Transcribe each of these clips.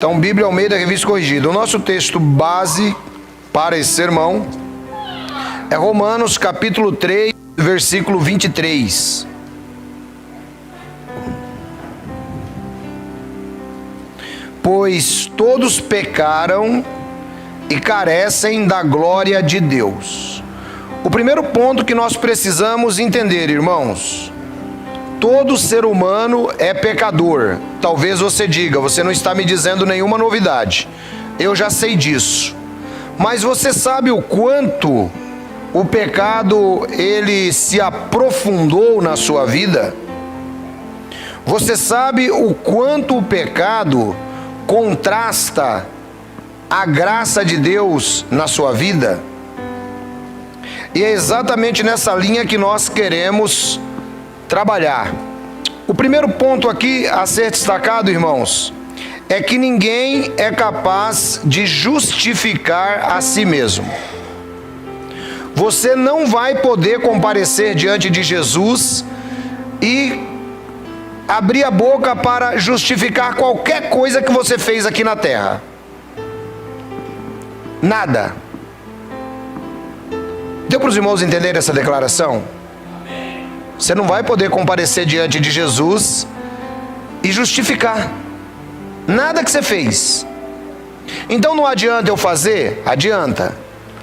Então, Bíblia Almeida, Revista Corrigida. O nosso texto base para esse sermão é Romanos capítulo 3, versículo 23. Pois todos pecaram e carecem da glória de Deus. O primeiro ponto que nós precisamos entender, irmãos: todo ser humano é pecador. Talvez você diga, você não está me dizendo nenhuma novidade. Eu já sei disso. Mas você sabe o quanto o pecado, ele se aprofundou na sua vida? Você sabe o quanto o pecado contrasta a graça de Deus na sua vida? E é exatamente nessa linha que nós queremos trabalhar. O primeiro ponto aqui a ser destacado, irmãos, é que ninguém é capaz de justificar a si mesmo. Você não vai poder comparecer diante de Jesus e abrir a boca para justificar qualquer coisa que você fez aqui na terra. Nada. Deu para os irmãos entenderem essa declaração? Você não vai poder comparecer diante de Jesus e justificar nada que você fez. Então não adianta eu fazer? Adianta.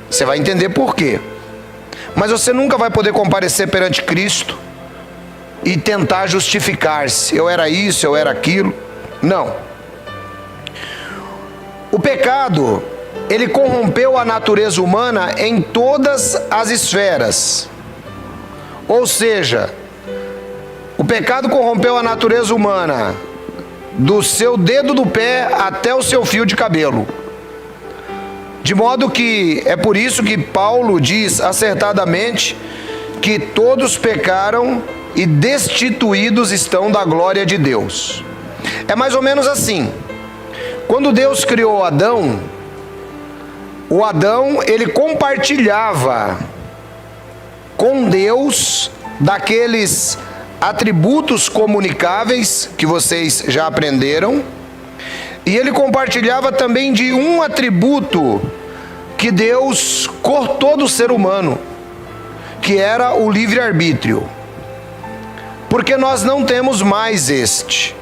Você vai entender por quê. Mas você nunca vai poder comparecer perante Cristo e tentar justificar-se. Eu era isso, eu era aquilo. Não. O pecado, ele corrompeu a natureza humana em todas as esferas. Ou seja, o pecado corrompeu a natureza humana do seu dedo do pé até o seu fio de cabelo. De modo que é por isso que Paulo diz acertadamente que todos pecaram e destituídos estão da glória de Deus. É mais ou menos assim. Quando Deus criou Adão, o Adão, ele compartilhava com Deus daqueles atributos comunicáveis que vocês já aprenderam, e ele compartilhava também de um atributo que Deus cortou do ser humano, que era o livre-arbítrio, porque nós não temos mais este.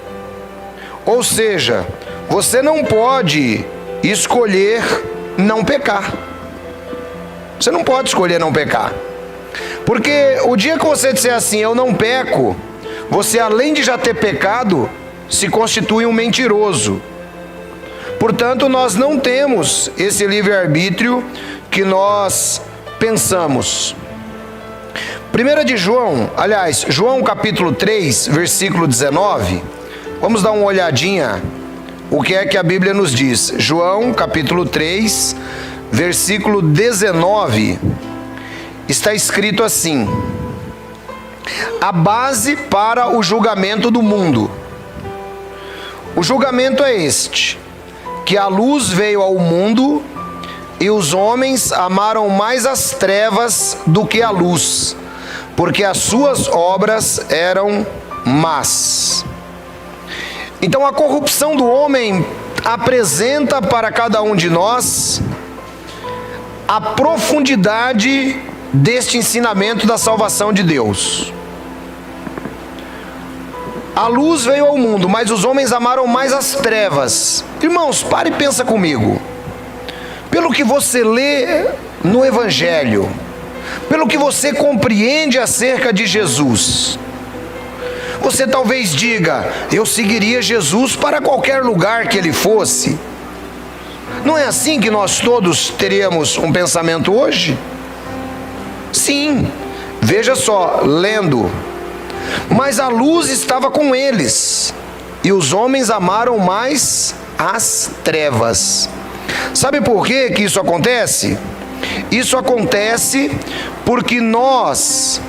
Ou seja, você não pode escolher não pecar. Você não pode escolher não pecar. Porque o dia que você disser assim, eu não peco, você, além de já ter pecado, se constitui um mentiroso. Portanto, nós não temos esse livre-arbítrio que nós pensamos. 1 de João, aliás, João capítulo 3, versículo 19, vamos dar uma olhadinha o que é que a Bíblia nos diz. João capítulo 3, versículo 19, está escrito assim: a base para o julgamento do mundo. O julgamento é este: que a luz veio ao mundo e os homens amaram mais as trevas do que a luz, porque as suas obras eram más. Então a corrupção do homem apresenta para cada um de nós a profundidade deste ensinamento da salvação de Deus. A luz veio ao mundo, mas os homens amaram mais as trevas. Irmãos, pare e pensa comigo. Pelo que você lê no Evangelho, pelo que você compreende acerca de Jesus, você talvez diga, eu seguiria Jesus para qualquer lugar que ele fosse. Não é assim que nós todos teríamos um pensamento hoje? Sim, veja só, lendo: mas a luz estava com eles, e os homens amaram mais as trevas. Sabe por que isso acontece? Isso acontece porque nós,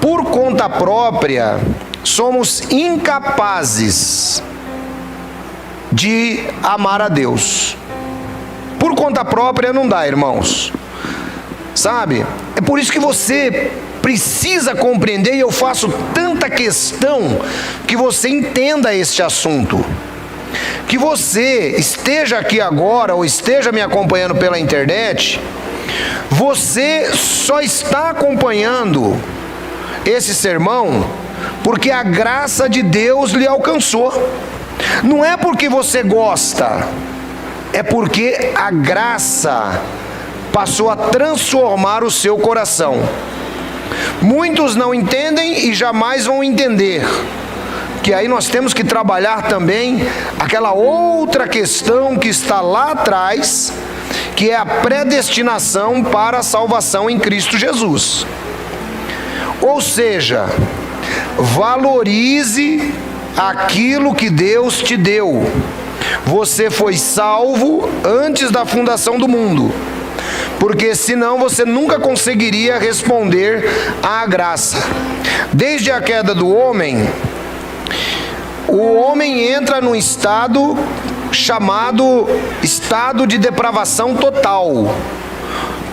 por conta própria, somos incapazes de amar a Deus. Por conta própria não dá, irmãos. Sabe? É por isso que você precisa compreender, e eu faço tanta questão que você entenda este assunto. que você esteja aqui agora ou esteja me acompanhando pela internet, você só está acompanhando esse sermão porque a graça de Deus lhe alcançou. Não é porque você gosta, é porque a graça passou a transformar o seu coração. Muitos não entendem e jamais vão entender, que aí nós temos que trabalhar também aquela outra questão que está lá atrás, que é a predestinação para a salvação em Cristo Jesus. Ou seja, valorize aquilo que Deus te deu. Você foi salvo antes da fundação do mundo, porque senão você nunca conseguiria responder à graça. Desde a queda do homem, o homem entra num estado chamado estado de depravação total.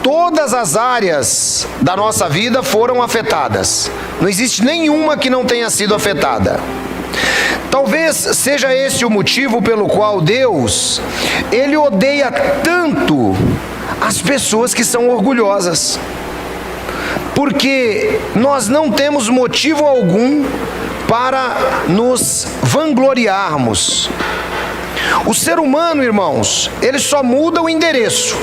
Todas as áreas da nossa vida foram afetadas. Não existe nenhuma que não tenha sido afetada. Talvez seja esse o motivo pelo qual Deus, Ele odeia tanto as pessoas que são orgulhosas. Porque nós não temos motivo algum para nos vangloriarmos. O ser humano, irmãos, ele só muda o endereço,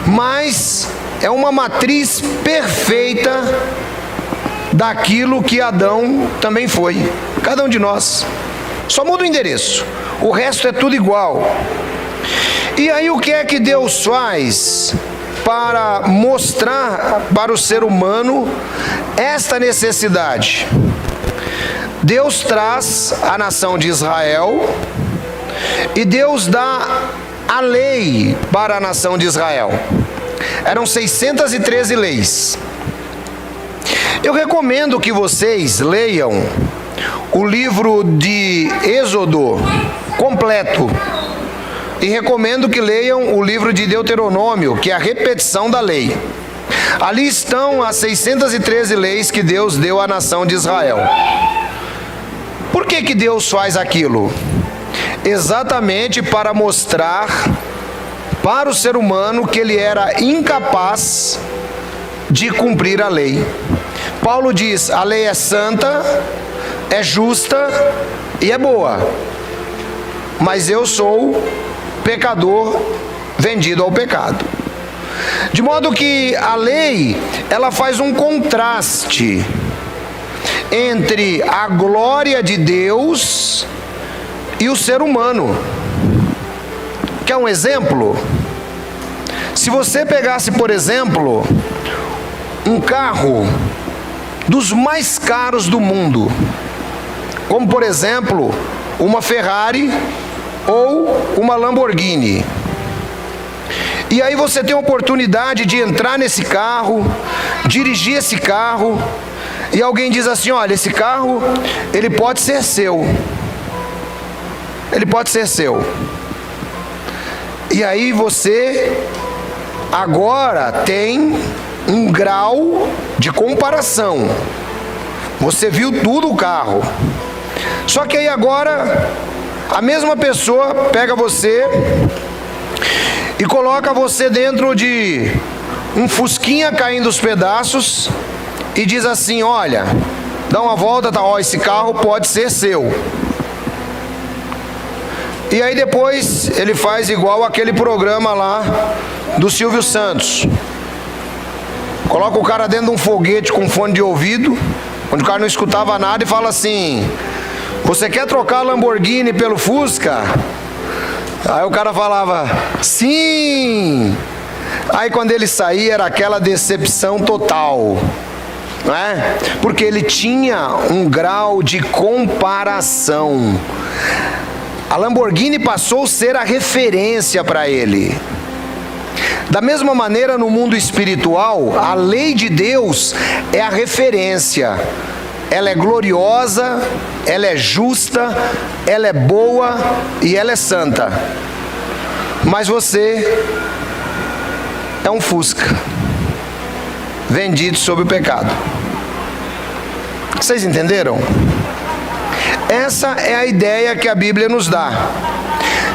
mas é uma matriz perfeita daquilo que Adão também foi. Cada um de nós só muda o endereço, o resto é tudo igual. E aí o que é que Deus faz para mostrar para o ser humano esta necessidade? Deus traz a nação de Israel e Deus dá a lei para a nação de Israel. Eram 613 leis. Eu recomendo que vocês leiam o livro de Êxodo completo e recomendo que leiam o livro de Deuteronômio, que é a repetição da lei. Ali estão as 613 leis que Deus deu à nação de Israel. Por que Deus faz aquilo? Exatamente para mostrar para o ser humano que ele era incapaz de cumprir a lei. Paulo diz: a lei é santa, é justa e é boa, mas eu sou pecador vendido ao pecado. De modo que a lei, ela faz um contraste entre a glória de Deus e o ser humano. Quer um exemplo? Se você pegasse, por exemplo, um carro dos mais caros do mundo, como por exemplo, uma Ferrari ou uma Lamborghini, e aí você tem a oportunidade de entrar nesse carro, dirigir esse carro, e alguém diz assim: olha, esse carro, ele pode ser seu. Ele pode ser seu. E aí você agora tem um grau de comparação. Você viu tudo o carro. Só que aí agora a mesma pessoa pega você e coloca você dentro de um Fusquinha caindo os pedaços e diz assim: olha, dá uma volta, tá, ó, esse carro pode ser seu. E aí depois ele faz igual aquele programa lá do Silvio Santos. Coloca o cara dentro de um foguete com fone de ouvido, onde o cara não escutava nada, e fala assim: você quer trocar a Lamborghini pelo Fusca? Aí o cara falava: sim! Aí quando ele saía era aquela decepção total, não é? Porque ele tinha um grau de comparação. A Lamborghini passou a ser a referência para ele. Da mesma maneira, no mundo espiritual, a lei de Deus é a referência. Ela é gloriosa, ela é justa, ela é boa e ela é santa. Mas você é um Fusca vendido sob o pecado. Vocês entenderam? Essa é a ideia que a Bíblia nos dá.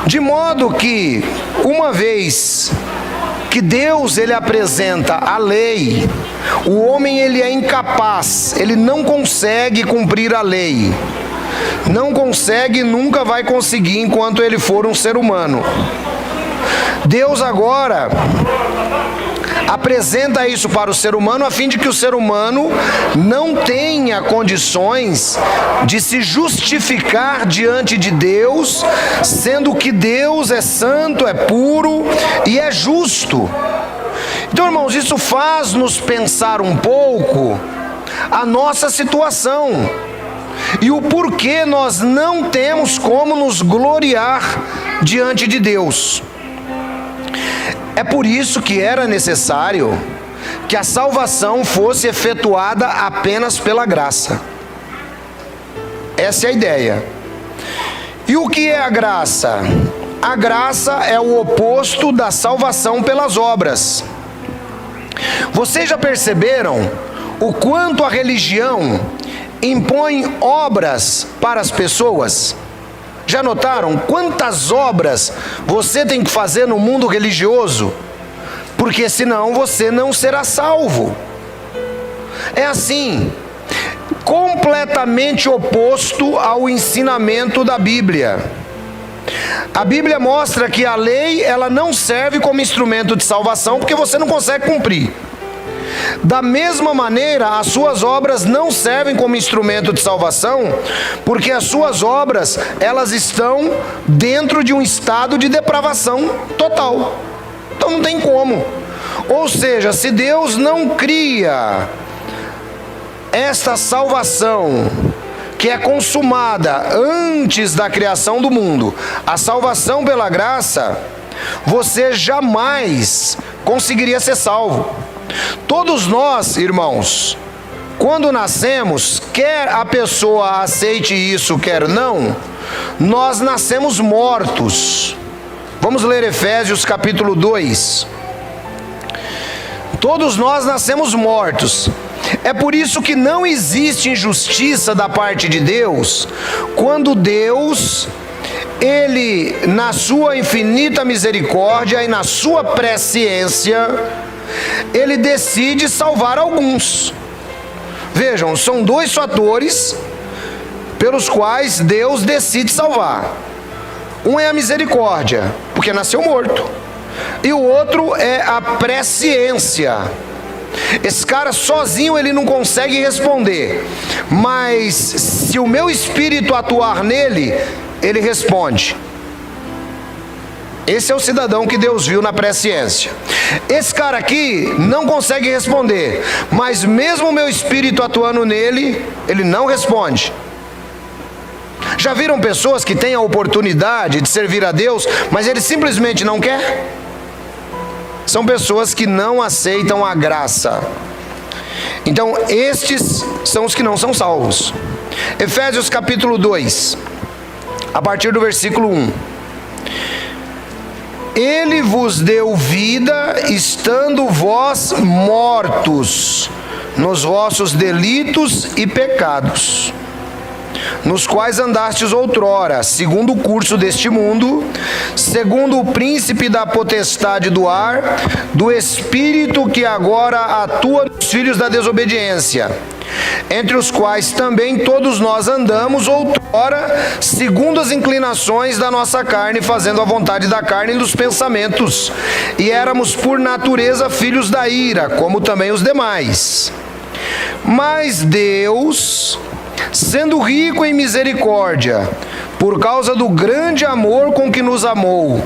De modo que, uma vez que Deus ele apresenta a lei, o homem ele é incapaz, ele não consegue cumprir a lei. Não consegue, nunca vai conseguir enquanto ele for um ser humano. Deus agora apresenta isso para o ser humano a fim de que o ser humano não tenha condições de se justificar diante de Deus, sendo que Deus é santo, é puro e é justo. Então, irmãos, isso faz-nos pensar um pouco a nossa situação e o porquê nós não temos como nos gloriar diante de Deus. É por isso que era necessário que a salvação fosse efetuada apenas pela graça. Essa é a ideia. E o que é a graça? A graça é o oposto da salvação pelas obras. Vocês já perceberam o quanto a religião impõe obras para as pessoas? Já notaram quantas obras você tem que fazer no mundo religioso? Porque senão você não será salvo. É assim, completamente oposto ao ensinamento da Bíblia. A Bíblia mostra que a lei ela não serve como instrumento de salvação porque você não consegue cumprir. Da mesma maneira, as suas obras não servem como instrumento de salvação, porque as suas obras, elas estão dentro de um estado de depravação total. Então não tem como. Ou seja, se Deus não cria esta salvação, que é consumada antes da criação do mundo, a salvação pela graça, você jamais conseguiria ser salvo. Todos nós, irmãos, quando nascemos, quer a pessoa aceite isso, quer não, nós nascemos mortos. Vamos ler Efésios capítulo 2. Todos nós nascemos mortos. É por isso que não existe injustiça da parte de Deus, quando Deus, Ele, na sua infinita misericórdia e na sua presciência, Ele decide salvar alguns. Vejam, são dois fatores pelos quais Deus decide salvar. Um é a misericórdia, porque nasceu morto. E o outro é a presciência. Esse cara sozinho ele não consegue responder, mas se o meu espírito atuar nele, ele responde. Esse é o cidadão que Deus viu na presciência. Esse cara aqui não consegue responder, mas mesmo o meu espírito atuando nele, ele não responde. Já viram pessoas que têm a oportunidade de servir a Deus, mas ele simplesmente não quer? São pessoas que não aceitam a graça. Então, estes são os que não são salvos. Efésios capítulo 2, a partir do versículo 1. Ele vos deu vida, estando vós mortos nos vossos delitos e pecados, nos quais andastes outrora, segundo o curso deste mundo, segundo o príncipe da potestade do ar, do espírito que agora atua nos filhos da desobediência, entre os quais também todos nós andamos outrora, segundo as inclinações da nossa carne, fazendo a vontade da carne e dos pensamentos, e éramos por natureza filhos da ira, como também os demais. Mas Deus, sendo rico em misericórdia, por causa do grande amor com que nos amou,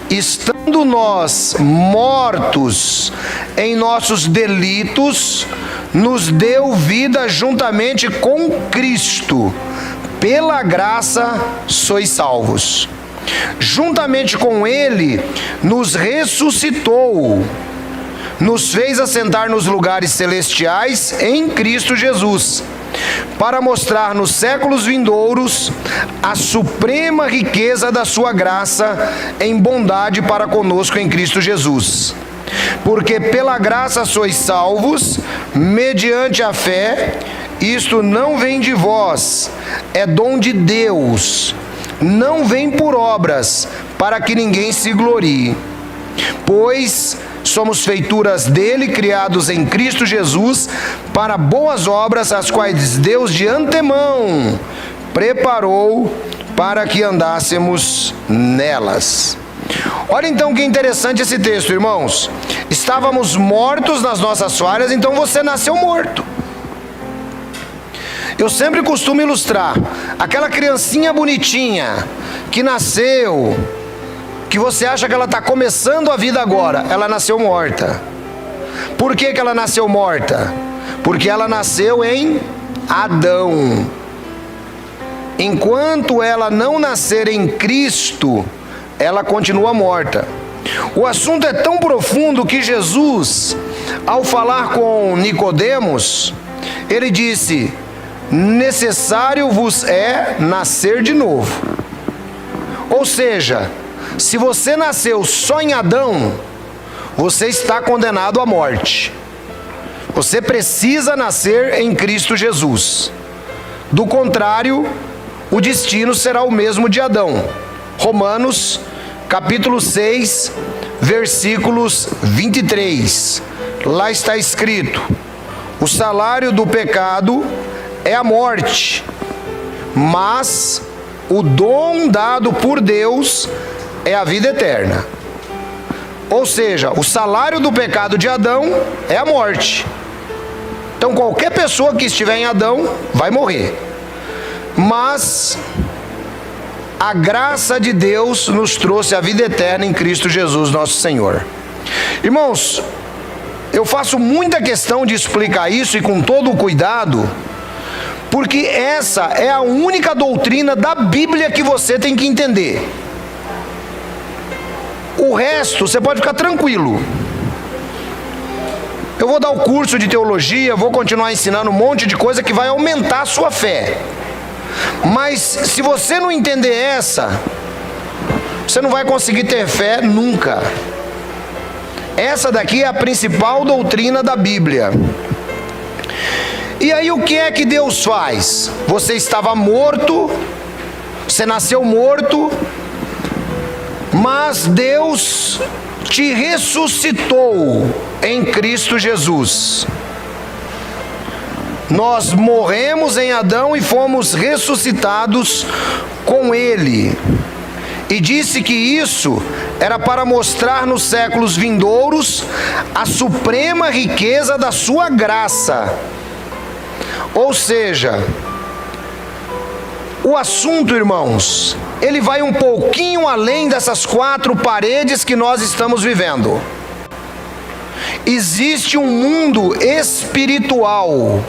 estando nós mortos em nossos delitos, nos deu vida juntamente com Cristo. Pela graça sois salvos. Juntamente com Ele nos ressuscitou, nos fez assentar nos lugares celestiais em Cristo Jesus, para mostrar nos séculos vindouros a suprema riqueza da sua graça em bondade para conosco em Cristo Jesus. Porque pela graça sois salvos, mediante a fé, Isto não vem de vós, é dom de Deus, não vem por obras, para que ninguém se glorie. Pois somos feituras dele, criados em Cristo Jesus, para boas obras, as quais Deus de antemão preparou para que andássemos nelas. Olha então que interessante esse texto, irmãos. Estávamos mortos nas nossas falhas, então você nasceu morto. Eu sempre costumo ilustrar aquela criancinha bonitinha que nasceu, que você acha que ela está começando a vida agora, ela nasceu morta. Por que ela nasceu morta? Porque ela nasceu em Adão. Enquanto ela não nascer em Cristo, ela continua morta. O assunto é tão profundo que Jesus, ao falar com Nicodemos, ele disse: necessário vos é nascer de novo. Ou seja, se você nasceu só em Adão, você está condenado à morte. Você precisa nascer em Cristo Jesus. Do contrário, o destino será o mesmo de Adão. Romanos, capítulo 6, versículos 23. Lá está escrito: o salário do pecado é a morte, mas o dom dado por Deus é a vida eterna. Ou seja, o salário do pecado de Adão é a morte. Então qualquer pessoa que estiver em Adão vai morrer. Mas a graça de Deus nos trouxe a vida eterna em Cristo Jesus, nosso Senhor. Irmãos, eu faço muita questão de explicar isso e com todo o cuidado, porque essa é a única doutrina da Bíblia que você tem que entender. O resto, você pode ficar tranquilo. Eu vou dar o curso de teologia, vou continuar ensinando um monte de coisa que vai aumentar a sua fé. Mas se você não entender essa, você não vai conseguir ter fé nunca. Essa daqui é a principal doutrina da Bíblia. E aí o que é que Deus faz? Você estava morto, você nasceu morto, mas Deus te ressuscitou em Cristo Jesus. Nós morremos em Adão e fomos ressuscitados com ele. E disse que isso era para mostrar nos séculos vindouros a suprema riqueza da sua graça. Ou seja, o assunto, irmãos, ele vai um pouquinho além dessas quatro paredes que nós estamos vivendo. Existe um mundo espiritual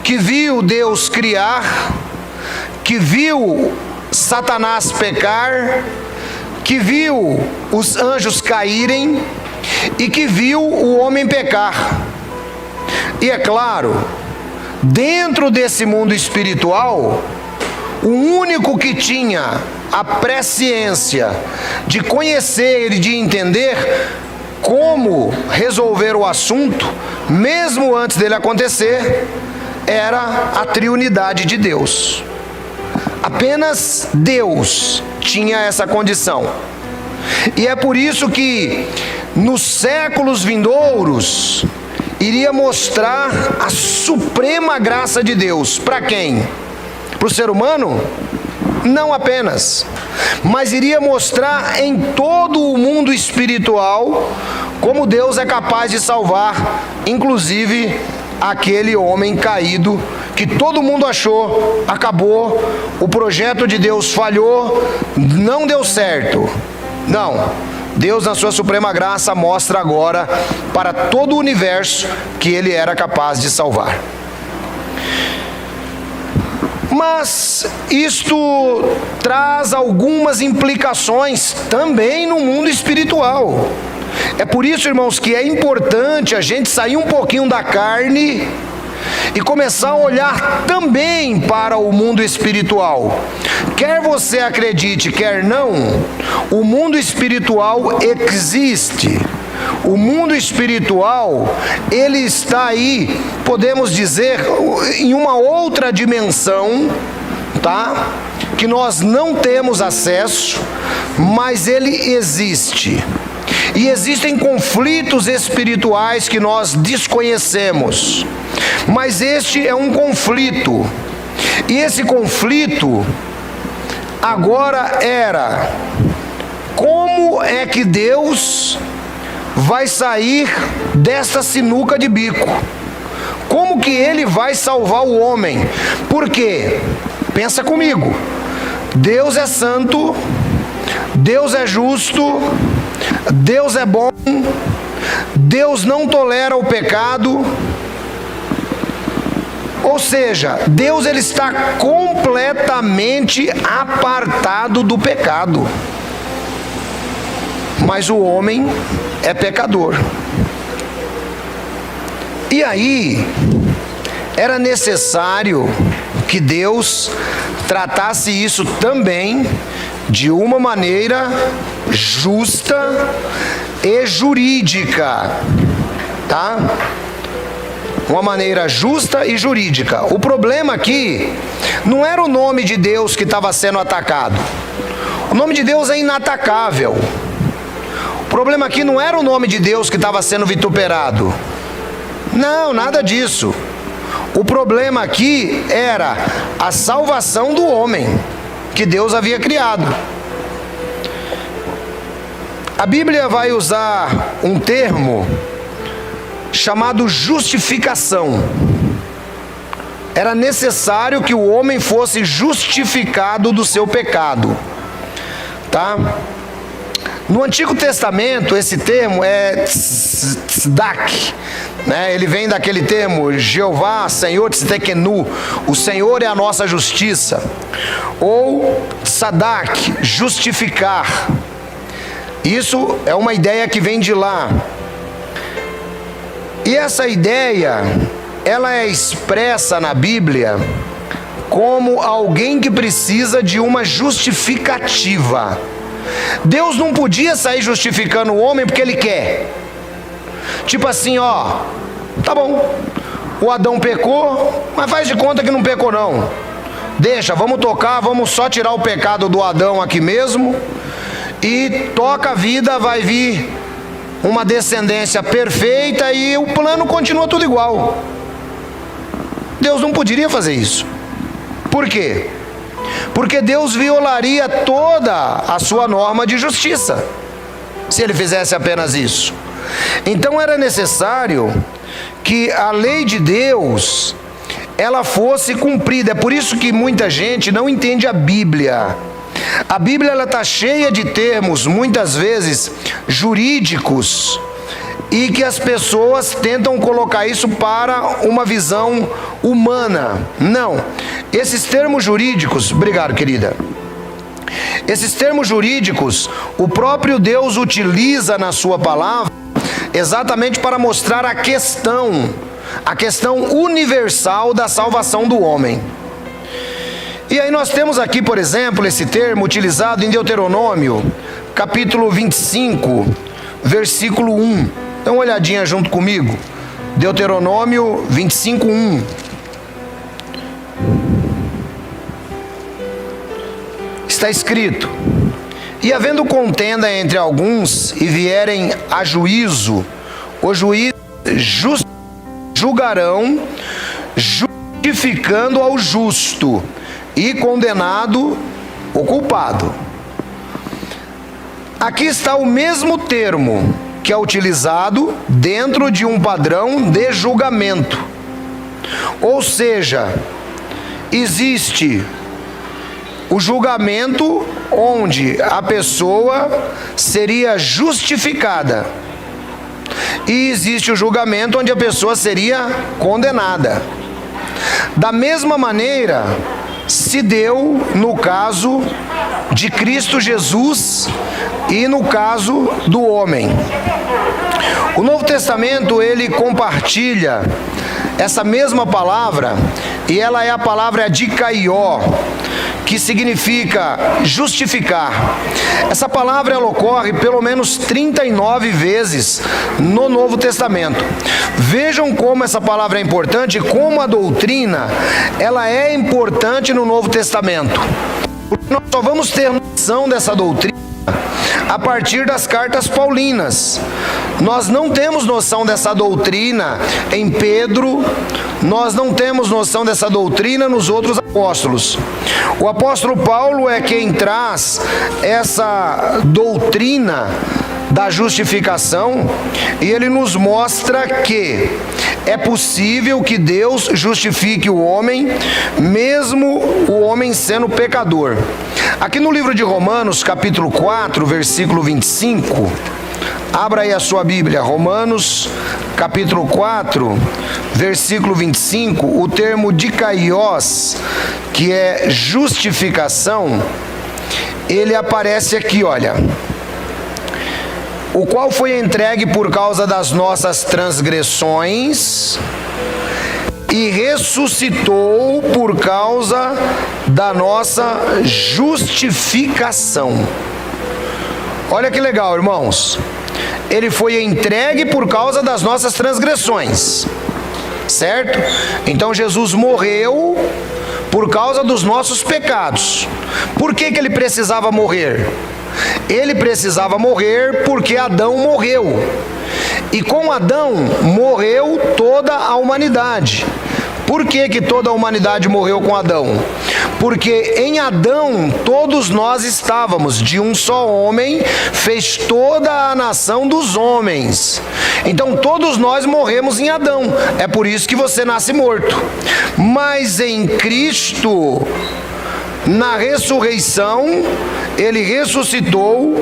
que viu Deus criar, que viu Satanás pecar, que viu os anjos caírem e que viu o homem pecar. E é claro, dentro desse mundo espiritual, o único que tinha a presciência de conhecer e de entender como resolver o assunto, mesmo antes dele acontecer, era a triunidade de Deus. Apenas Deus tinha essa condição. E é por isso que nos séculos vindouros iria mostrar a suprema graça de Deus. Para quem? Para o ser humano? Não apenas, mas iria mostrar em todo o mundo espiritual como Deus é capaz de salvar, inclusive aquele homem caído que todo mundo achou, acabou, o projeto de Deus falhou, não deu certo. Não, Deus na sua suprema graça mostra agora para todo o universo que Ele era capaz de salvar. Mas isto traz algumas implicações também no mundo espiritual. É por isso, irmãos, que é importante a gente sair um pouquinho da carne e começar a olhar também para o mundo espiritual. Quer você acredite, quer não, o mundo espiritual existe. o mundo espiritual, ele está aí, podemos dizer, em uma outra dimensão, tá? Que nós não temos acesso, mas ele existe. E existem conflitos espirituais que nós desconhecemos. Mas este é um conflito. E esse conflito agora era: como é que Deus vai sair desta sinuca de bico? Como que ele vai salvar o homem? Por quê? Pensa comigo. Deus é santo, Deus é justo, Deus é bom, Deus não tolera o pecado. Ou seja, Deus ele está completamente apartado do pecado. Mas o homem é pecador. E aí, era necessário que Deus tratasse isso também de uma maneira justa e jurídica, tá? Uma maneira justa e jurídica. O problema aqui não era o nome de Deus que estava sendo atacado. O nome de Deus é inatacável. O problema aqui não era o nome de Deus que estava sendo vituperado. Não, nada disso. O problema aqui era a salvação do homem que Deus havia criado. A Bíblia vai usar um termo chamado justificação. Era necessário que o homem fosse justificado do seu pecado, tá? No Antigo Testamento, esse termo é tzdak, né? Ele vem daquele termo Jeová, Senhor tzedekenu, o Senhor é a nossa justiça, ou tzadak, justificar. Isso é uma ideia que vem de lá. E essa ideia, ela é expressa na Bíblia como alguém que precisa de uma justificativa. Deus não podia sair justificando o homem porque ele quer. Tipo assim, ó, tá bom, o Adão pecou, mas faz de conta que não pecou não. Deixa, vamos tocar, vamos só tirar o pecado do Adão aqui mesmo e toca a vida, vai vir uma descendência perfeita e o plano continua tudo igual. Deus não poderia fazer isso. Por quê? Porque Deus violaria toda a sua norma de justiça se ele fizesse apenas isso. Então era necessário que a lei de Deus ela fosse cumprida. É por isso que muita gente não entende a Bíblia. A Bíblia ela está cheia de termos, muitas vezes jurídicos, e que as pessoas tentam colocar isso para uma visão humana. Não. Esses termos jurídicos, obrigado, querida. Esses termos jurídicos, o próprio Deus utiliza na sua palavra exatamente para mostrar a questão universal da salvação do homem. E aí nós temos aqui, por exemplo, esse termo utilizado em Deuteronômio, capítulo 25, versículo 1. Dá uma olhadinha junto comigo. Deuteronômio 25, 1. Está escrito: e havendo contenda entre alguns e vierem a juízo, os juízes julgarão, justificando ao justo e condenado o culpado. Aqui está o mesmo termo que é utilizado dentro de um padrão de julgamento. Ou seja, existe o julgamento onde a pessoa seria justificada, e existe o julgamento onde a pessoa seria condenada. Da mesma maneira se deu no caso de Cristo Jesus e no caso do homem. O Novo Testamento ele compartilha essa mesma palavra, e ela é a palavra dikaió, que significa justificar. Essa palavra ela ocorre pelo menos 39 vezes no Novo Testamento. Vejam como essa palavra é importante e como a doutrina ela é importante no Novo Testamento. Nós só vamos ter noção dessa doutrina a partir das cartas paulinas. Nós não temos noção dessa doutrina em Pedro, nós não temos noção dessa doutrina nos outros apóstolos. O apóstolo Paulo é quem traz essa doutrina da justificação, e ele nos mostra que é possível que Deus justifique o homem, mesmo o homem sendo pecador. Aqui no livro de Romanos, capítulo 4, versículo 25, abra aí a sua Bíblia, Romanos, capítulo 4, versículo 25, o termo dikaios, que é justificação, ele aparece aqui, olha: o qual foi entregue por causa das nossas transgressões e ressuscitou por causa da nossa justificação. Olha que legal, irmãos. Ele foi entregue por causa das nossas transgressões, certo? Então Jesus morreu por causa dos nossos pecados. Por que ele precisava morrer? Ele precisava morrer porque Adão morreu. E com Adão morreu toda a humanidade. Por que toda a humanidade morreu com Adão? Porque em Adão todos nós estávamos, de um só homem fez toda a nação dos homens. Então todos nós morremos em Adão. É por isso que você nasce morto. Mas em Cristo, na ressurreição, ele ressuscitou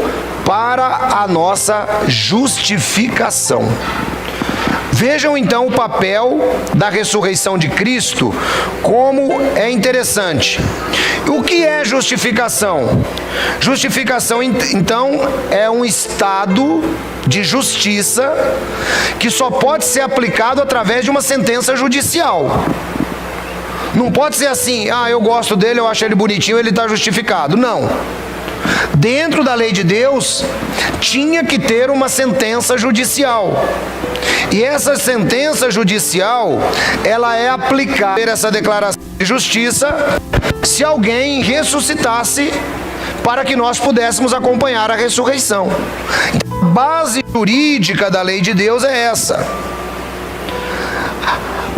para a nossa justificação. Vejam então o papel da ressurreição de Cristo, como é interessante. O que é justificação? Justificação, então, é um estado de justiça que só pode ser aplicado através de uma sentença judicial. Não pode ser assim: eu gosto dele, eu acho ele bonitinho, ele está justificado. Não. Dentro da lei de Deus, tinha que ter uma sentença judicial. E essa sentença judicial, ela é aplicada, essa declaração de justiça, se alguém ressuscitasse, para que nós pudéssemos acompanhar a ressurreição. A base jurídica da lei de Deus é essa.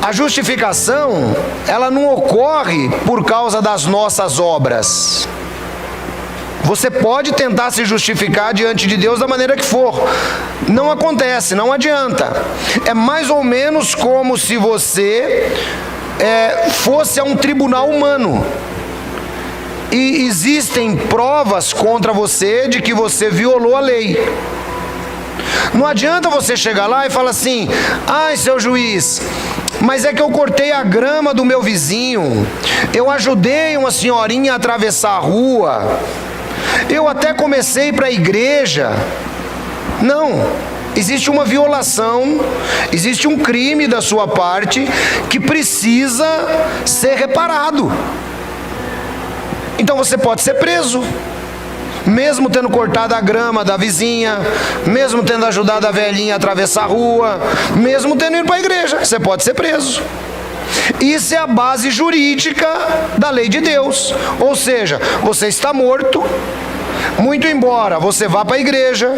A justificação, ela não ocorre por causa das nossas obras. Você pode tentar se justificar diante de Deus da maneira que for. Não acontece, não adianta. É mais ou menos como se você fosse a um tribunal humano. E existem provas contra você de que você violou a lei. Não adianta você chegar lá e falar assim: seu juiz, mas é que eu cortei a grama do meu vizinho, eu ajudei uma senhorinha a atravessar a rua, eu até comecei para a igreja. Não, existe uma violação, existe um crime da sua parte que precisa ser reparado. Então você pode ser preso, mesmo tendo cortado a grama da vizinha, mesmo tendo ajudado a velhinha a atravessar a rua, mesmo tendo ido para a igreja, você pode ser preso. Isso é a base jurídica da lei de Deus. Ou seja, você está morto, muito embora você vá para a igreja,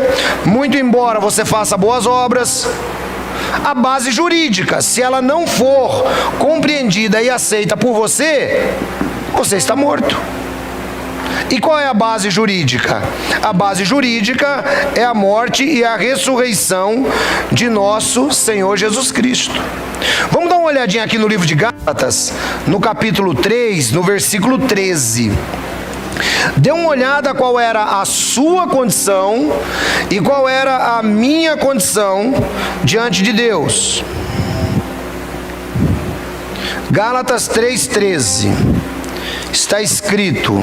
muito embora você faça boas obras, a base jurídica, se ela não for compreendida e aceita por você, você está morto. E qual é a base jurídica? A base jurídica é a morte e a ressurreição de nosso Senhor Jesus Cristo. Vamos dar uma olhadinha aqui no livro de Gálatas, no capítulo 3, no versículo 13. Dê uma olhada qual era a sua condição e qual era a minha condição diante de Deus. Gálatas 3,13. Está escrito: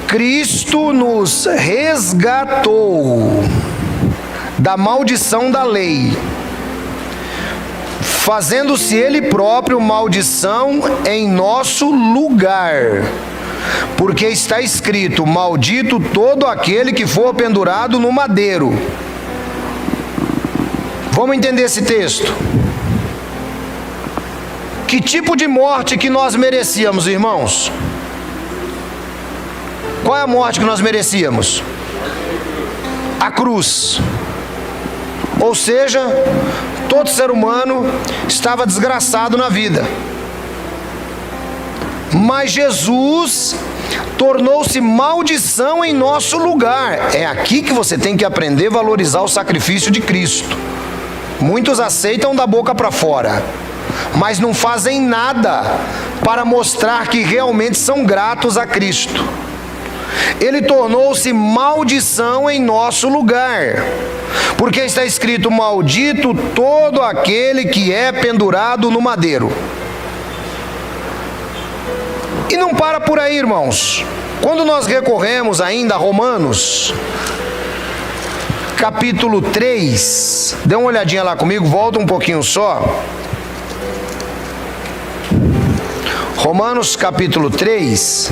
Cristo nos resgatou da maldição da lei, fazendo-se ele próprio maldição em nosso lugar. Porque está escrito: maldito todo aquele que for pendurado no madeiro. Vamos entender esse texto. Que tipo de morte que nós merecíamos, irmãos? Qual é a morte que nós merecíamos? A cruz. Ou seja, todo ser humano estava desgraçado na vida. Mas Jesus tornou-se maldição em nosso lugar. É aqui que você tem que aprender a valorizar o sacrifício de Cristo. Muitos aceitam da boca para fora, mas não fazem nada para mostrar que realmente são gratos a Cristo. Ele tornou-se maldição em nosso lugar, porque está escrito: maldito todo aquele que é pendurado no madeiro. E não para por aí, irmãos. Quando nós recorremos ainda a Romanos, capítulo 3, dê uma olhadinha lá comigo, volta um pouquinho só. Romanos capítulo 3,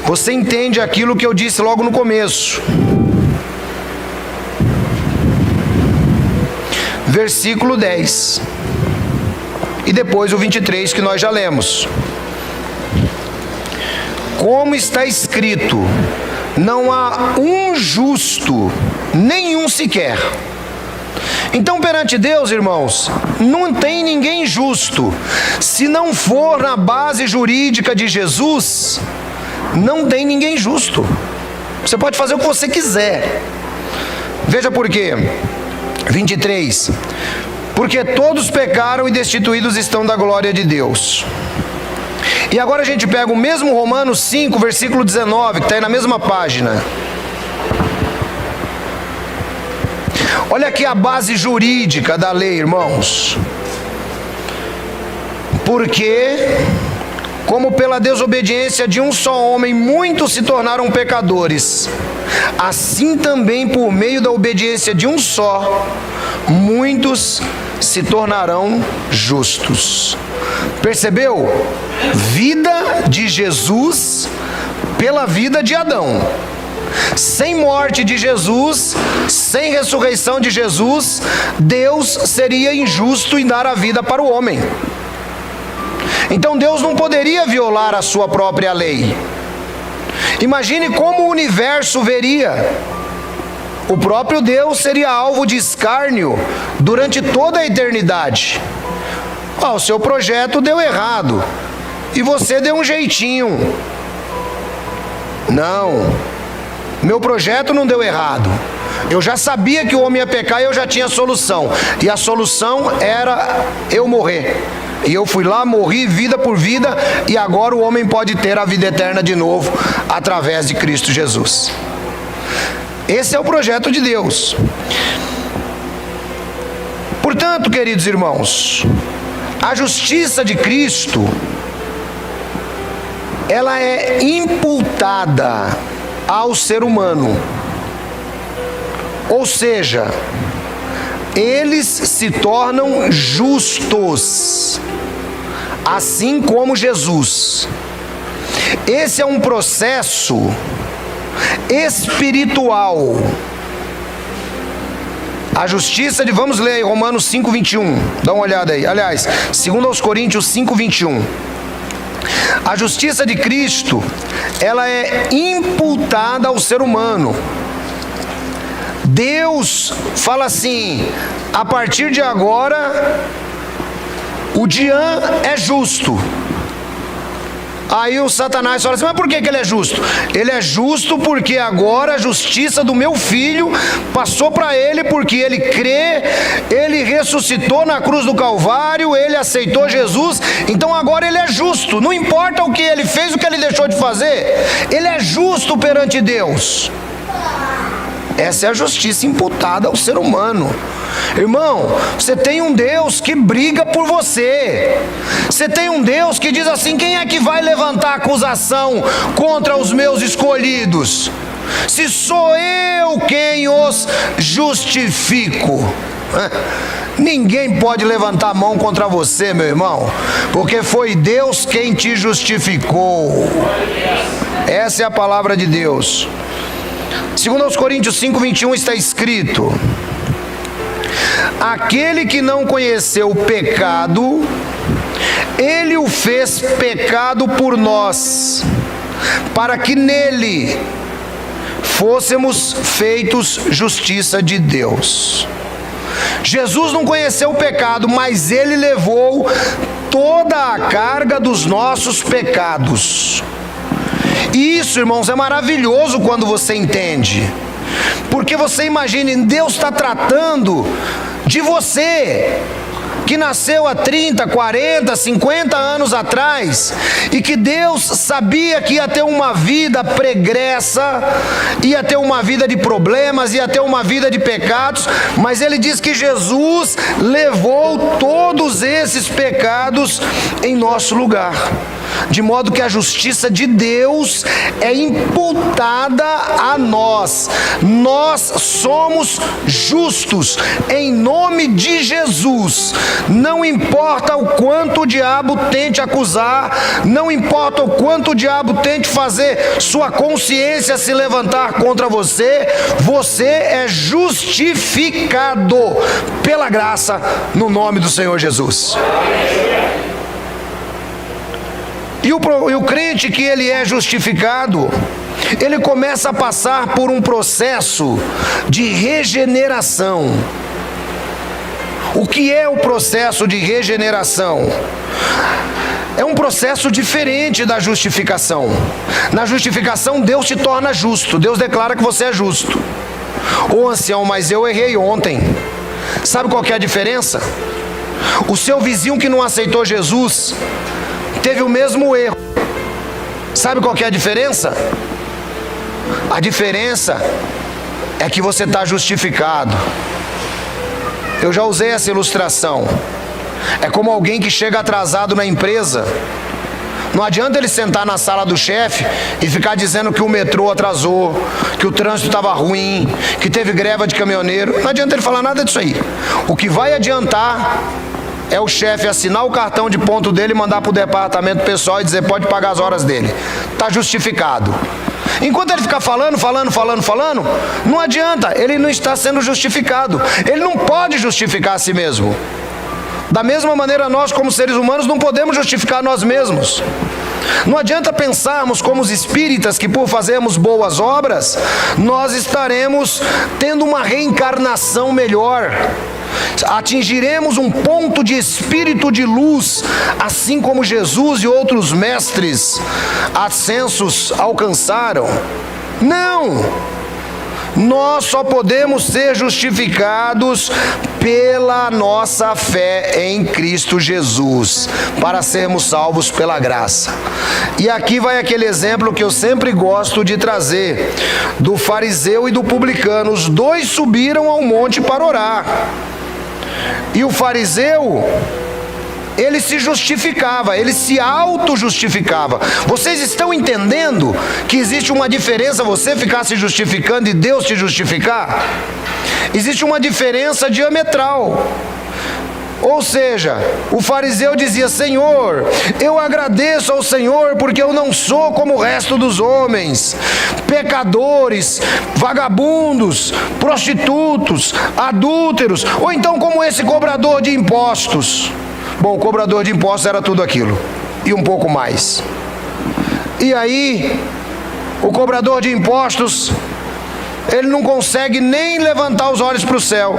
você entende aquilo que eu disse logo no começo. Versículo 10. E depois o 23 que nós já lemos. Como está escrito: não há um justo, nenhum sequer. Então, perante Deus, irmãos, não tem ninguém justo. Se não for na base jurídica de Jesus, não tem ninguém justo. Você pode fazer o que você quiser. Veja por quê. 23. Porque todos pecaram e destituídos estão da glória de Deus. E agora a gente pega o mesmo Romanos 5, versículo 19, que está aí na mesma página. Olha aqui a base jurídica da lei, irmãos. Porque, como pela desobediência de um só homem muitos se tornaram pecadores, assim também por meio da obediência de um só, muitos se tornarão justos. Percebeu? Vida de Jesus pela vida de Adão. Sem morte de Jesus, sem ressurreição de Jesus, Deus seria injusto em dar a vida para o homem. Então Deus não poderia violar a sua própria lei. Imagine como o universo veria. O próprio Deus seria alvo de escárnio durante toda a eternidade. O seu projeto deu errado e você deu um jeitinho. Não, meu projeto não deu errado. Eu já sabia que o homem ia pecar e eu já tinha a solução. E a solução era eu morrer. E eu fui lá, morri vida por vida, e agora o homem pode ter a vida eterna de novo através de Cristo Jesus. Esse é o projeto de Deus. Portanto, queridos irmãos, a justiça de Cristo, ela é imputada ao ser humano. Ou seja, eles se tornam justos, assim como Jesus. Esse é um processo espiritual. A justiça de, vamos ler aí, Romanos 5, 21, dá uma olhada aí, aliás, 2 Coríntios 5, 21. A justiça de Cristo, ela é imputada ao ser humano. Deus fala assim: a partir de agora, o Dian é justo. Aí o Satanás fala assim: mas por que ele é justo? Ele é justo porque agora a justiça do meu filho passou para ele, porque ele crê, ele ressuscitou na cruz do Calvário, ele aceitou Jesus, então agora ele é justo. Não importa o que ele fez, o que ele deixou de fazer, ele é justo perante Deus. Essa é a justiça imputada ao ser humano. Irmão, você tem um Deus que briga por você. Você tem um Deus que diz assim: quem é que vai levantar acusação contra os meus escolhidos? Se sou eu quem os justifico. Ninguém pode levantar a mão contra você, meu irmão, porque foi Deus quem te justificou. Essa é a palavra de Deus. 2 Coríntios 5:21 está escrito: aquele que não conheceu o pecado, ele o fez pecado por nós, para que nele fôssemos feitos justiça de Deus. Jesus não conheceu o pecado, mas ele levou toda a carga dos nossos pecados. E isso, irmãos, é maravilhoso quando você entende, porque você imagina, Deus está tratando de você, que nasceu há 30, 40, 50 anos atrás, e que Deus sabia que ia ter uma vida pregressa, ia ter uma vida de problemas, ia ter uma vida de pecados, mas ele diz que Jesus levou todos esses pecados em nosso lugar, de modo que a justiça de Deus é imputada a nós. Nós somos justos em nome de Jesus. Não importa o quanto o diabo tente acusar, não importa o quanto o diabo tente fazer sua consciência se levantar contra você, você é justificado pela graça no nome do Senhor Jesus. E o crente que ele é justificado, ele começa a passar por um processo de regeneração. O que é o processo de regeneração? É um processo diferente da justificação. Na justificação, Deus te torna justo. Deus declara que você é justo. Ô ancião, mas eu errei ontem. Sabe qual que é a diferença? O seu vizinho que não aceitou Jesus teve o mesmo erro. Sabe qual que é a diferença? A diferença é que você está justificado. Eu já usei essa ilustração. É como alguém que chega atrasado na empresa. Não adianta ele sentar na sala do chefe e ficar dizendo que o metrô atrasou, que o trânsito estava ruim, que teve greve de caminhoneiro. Não adianta ele falar nada disso aí. O que vai adiantar é o chefe assinar o cartão de ponto dele e mandar para o departamento pessoal e dizer: pode pagar as horas dele. Está justificado. Enquanto ele ficar falando, não adianta, ele não está sendo justificado. Ele não pode justificar a si mesmo. Da mesma maneira, nós como seres humanos não podemos justificar nós mesmos. Não adianta pensarmos como os espíritas que por fazermos boas obras, nós estaremos tendo uma reencarnação melhor. Atingiremos um ponto de espírito de luz, assim como Jesus e outros mestres ascensos alcançaram. Não! Nós só podemos ser justificados pela nossa fé em Cristo Jesus, para sermos salvos pela graça. E aqui vai aquele exemplo que eu sempre gosto de trazer, do fariseu e do publicano. Os dois subiram ao monte para orar. E o fariseu, ele se justificava, ele se auto-justificava. Vocês estão entendendo que existe uma diferença você ficar se justificando e Deus te justificar? Existe uma diferença diametral. Ou seja, o fariseu dizia: Senhor, eu agradeço ao Senhor porque eu não sou como o resto dos homens, pecadores, vagabundos, prostitutos, adúlteros, ou então como esse cobrador de impostos. Bom, o cobrador de impostos era tudo aquilo e um pouco mais. E aí, o cobrador de impostos, ele não consegue nem levantar os olhos para o céu.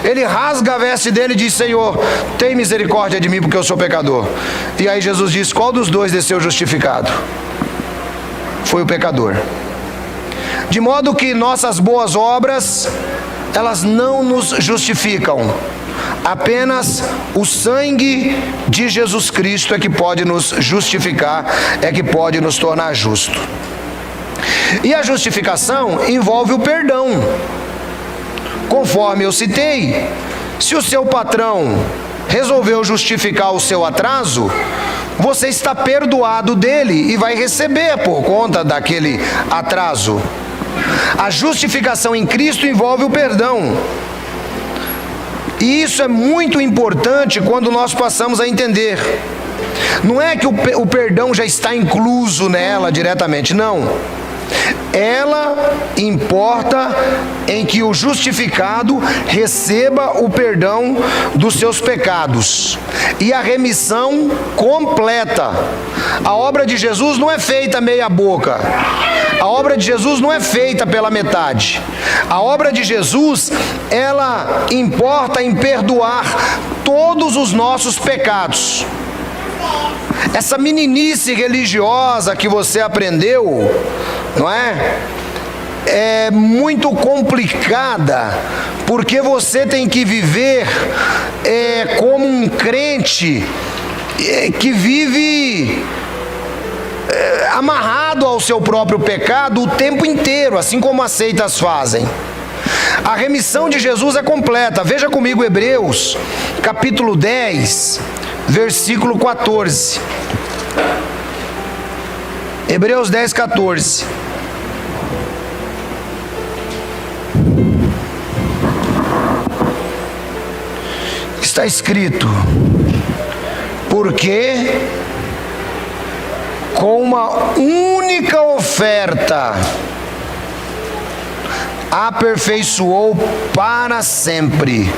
Ele rasga a veste dele e diz: Senhor, tem misericórdia de mim porque eu sou pecador. E aí Jesus diz: qual dos dois desceu justificado? Foi o pecador. De modo que nossas boas obras, elas não nos justificam. Apenas o sangue de Jesus Cristo é que pode nos justificar, é que pode nos tornar justo. E a justificação envolve o perdão. Conforme eu citei, se o seu patrão resolveu justificar o seu atraso, você está perdoado dele e vai receber por conta daquele atraso. A justificação em Cristo envolve o perdão. E isso é muito importante quando nós passamos a entender. Não é que o perdão já está incluso nela diretamente, não. Ela importa em que o justificado receba o perdão dos seus pecados e a remissão completa. A obra de Jesus não é feita meia boca. A obra de Jesus não é feita pela metade. A obra de Jesus, ela importa em perdoar todos os nossos pecados. Essa meninice religiosa que você aprendeu, não é? É muito complicada, porque você tem que viver como um crente que vive amarrado ao seu próprio pecado o tempo inteiro, assim como as seitas fazem. A remissão de Jesus é completa. Veja comigo Hebreus, capítulo 10, versículo 14. Hebreus 10, 14. Está escrito: porque com uma única oferta aperfeiçoou para sempre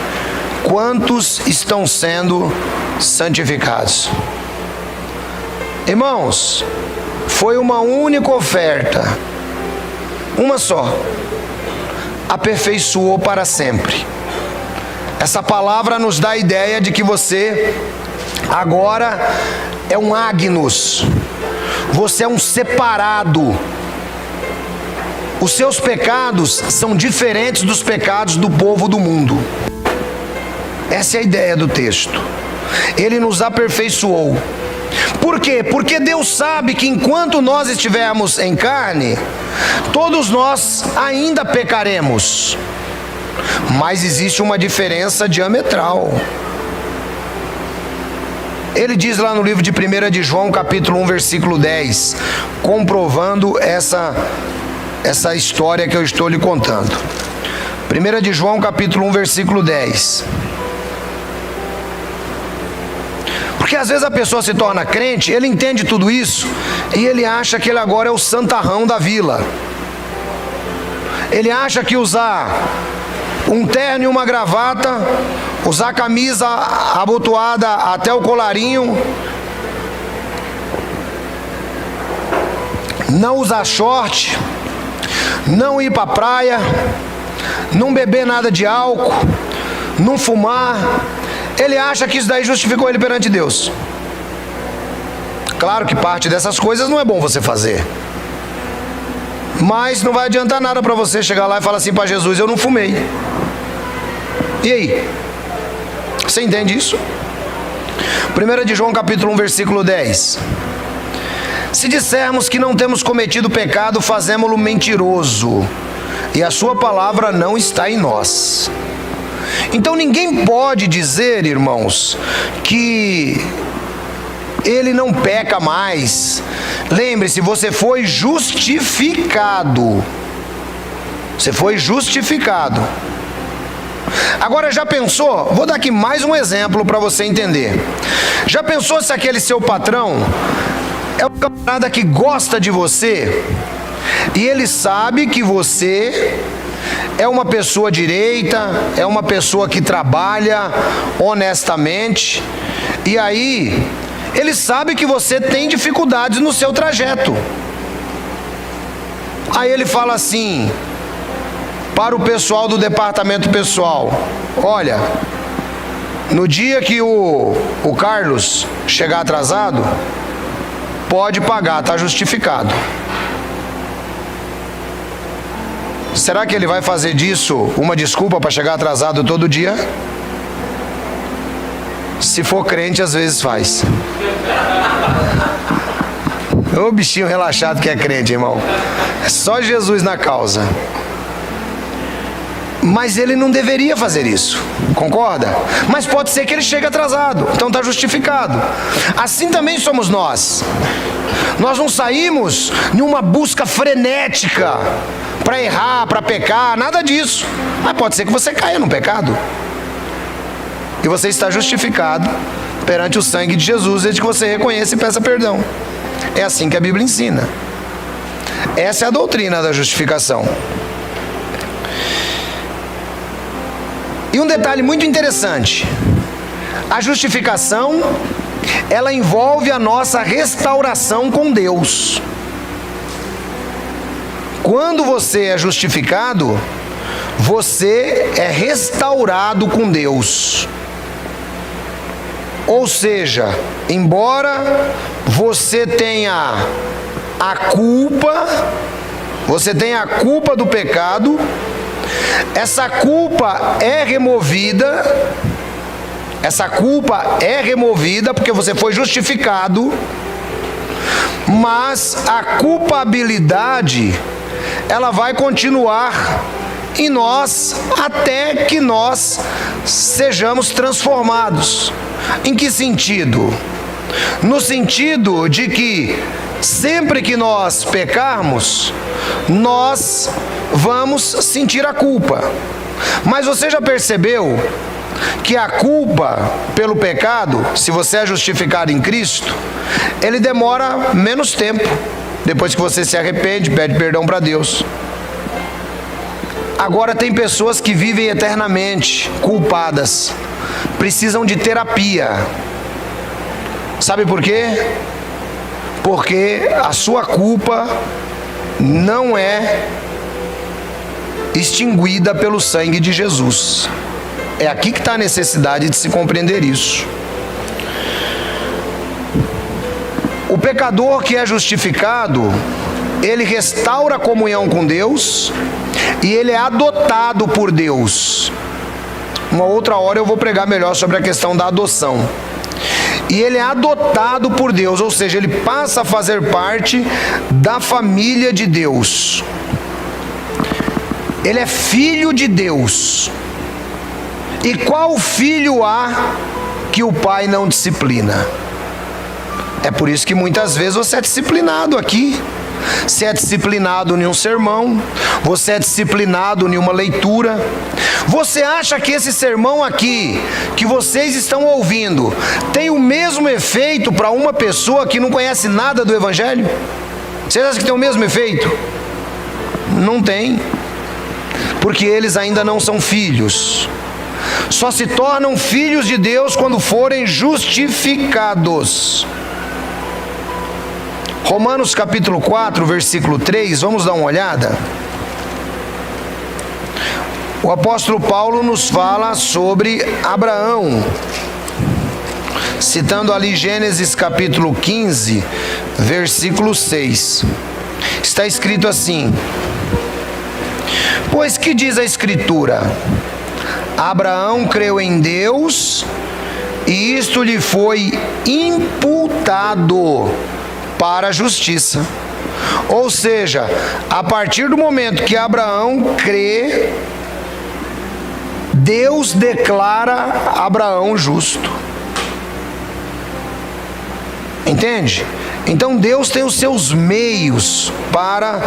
quantos estão sendo santificados. Irmãos, foi uma única oferta, uma só, aperfeiçoou para sempre. Essa palavra nos dá a ideia de que você agora é um agnus, você é um separado. Os seus pecados são diferentes dos pecados do povo do mundo. Essa é a ideia do texto. Ele nos aperfeiçoou. Por quê? Porque Deus sabe que enquanto nós estivermos em carne, todos nós ainda pecaremos. Mas existe uma diferença diametral. Ele diz lá no livro de 1 de João, capítulo 1, versículo 10, comprovando essa história que eu estou lhe contando. 1 de João, capítulo 1, versículo 10. Porque às vezes a pessoa se torna crente, ele entende tudo isso e ele acha que ele agora é o santarrão da vila. Ele acha que usar um terno e uma gravata, usar camisa abotoada até o colarinho, não usar short, não ir para a praia, não beber nada de álcool, não fumar, ele acha que isso daí justificou ele perante Deus. Claro que parte dessas coisas não é bom você fazer, mas não vai adiantar nada para você chegar lá e falar assim para Jesus: eu não fumei. E aí? Você entende isso? 1 de João capítulo 1, versículo 10. Se dissermos que não temos cometido pecado, fazemo-lo mentiroso, e a sua palavra não está em nós. Então ninguém pode dizer, irmãos, que ele não peca mais. Lembre-se, você foi justificado. Você foi justificado. Agora, já pensou? Vou dar aqui mais um exemplo para você entender. Já pensou se aquele seu patrão é um camarada que gosta de você e ele sabe que você é uma pessoa direita, é uma pessoa que trabalha honestamente, e aí ele sabe que você tem dificuldades no seu trajeto. Aí ele fala assim para o pessoal do departamento pessoal: olha, no dia que o Carlos chegar atrasado, pode pagar, está justificado. Será que ele vai fazer disso uma desculpa para chegar atrasado todo dia? Se for crente, às vezes faz. Ô bichinho relaxado que é crente, irmão. É só Jesus na causa. Mas ele não deveria fazer isso, concorda? Mas pode ser que ele chegue atrasado, então está justificado. Assim também somos nós. Nós não saímos em uma busca frenética para errar, para pecar, nada disso. Mas pode ser que você caia no pecado. e você está justificado perante o sangue de Jesus, desde que você reconheça e peça perdão. É assim que a Bíblia ensina. Essa é a doutrina da justificação. E um detalhe muito interessante: a justificação, ela envolve a nossa restauração com Deus. Quando você é justificado, você é restaurado com Deus. Ou seja, embora você tenha a culpa, do pecado, essa culpa é removida. Essa culpa é removida porque você foi justificado, mas a culpabilidade, ela vai continuar em nós até que nós sejamos transformados. Em que sentido? No sentido de que sempre que nós pecarmos, nós vamos sentir a culpa. Mas você já percebeu que a culpa pelo pecado, se você é justificado em Cristo, ele demora menos tempo, depois que você se arrepende, pede perdão para Deus. Agora tem pessoas que vivem eternamente culpadas, precisam de terapia. Sabe por quê? Porque a sua culpa não é extinguida pelo sangue de Jesus. É aqui que está a necessidade de se compreender isso. O pecador que é justificado, ele restaura a comunhão com Deus e ele é adotado por Deus. Uma outra hora eu vou pregar melhor sobre a questão da adoção. E ele é adotado por Deus, ou seja, ele passa a fazer parte da família de Deus. Ele é filho de Deus. E qual filho há que o pai não disciplina? É por isso que muitas vezes você é disciplinado aqui. Você é disciplinado em um sermão, você é disciplinado em uma leitura. Você acha que esse sermão aqui, que vocês estão ouvindo, tem o mesmo efeito para uma pessoa que não conhece nada do Evangelho? Vocês acham que tem o mesmo efeito? Não tem, porque eles ainda não são filhos. Só se tornam filhos de Deus quando forem justificados. Romanos capítulo 4, versículo 3, vamos dar uma olhada. O apóstolo Paulo nos fala sobre Abraão, citando ali Gênesis capítulo 15, versículo 6. Está escrito assim: pois que diz a Escritura? Abraão creu em Deus, e isto lhe foi imputado para a justiça. Ou seja, a partir do momento que Abraão crê, Deus declara Abraão justo. Entende? Então Deus tem os seus meios para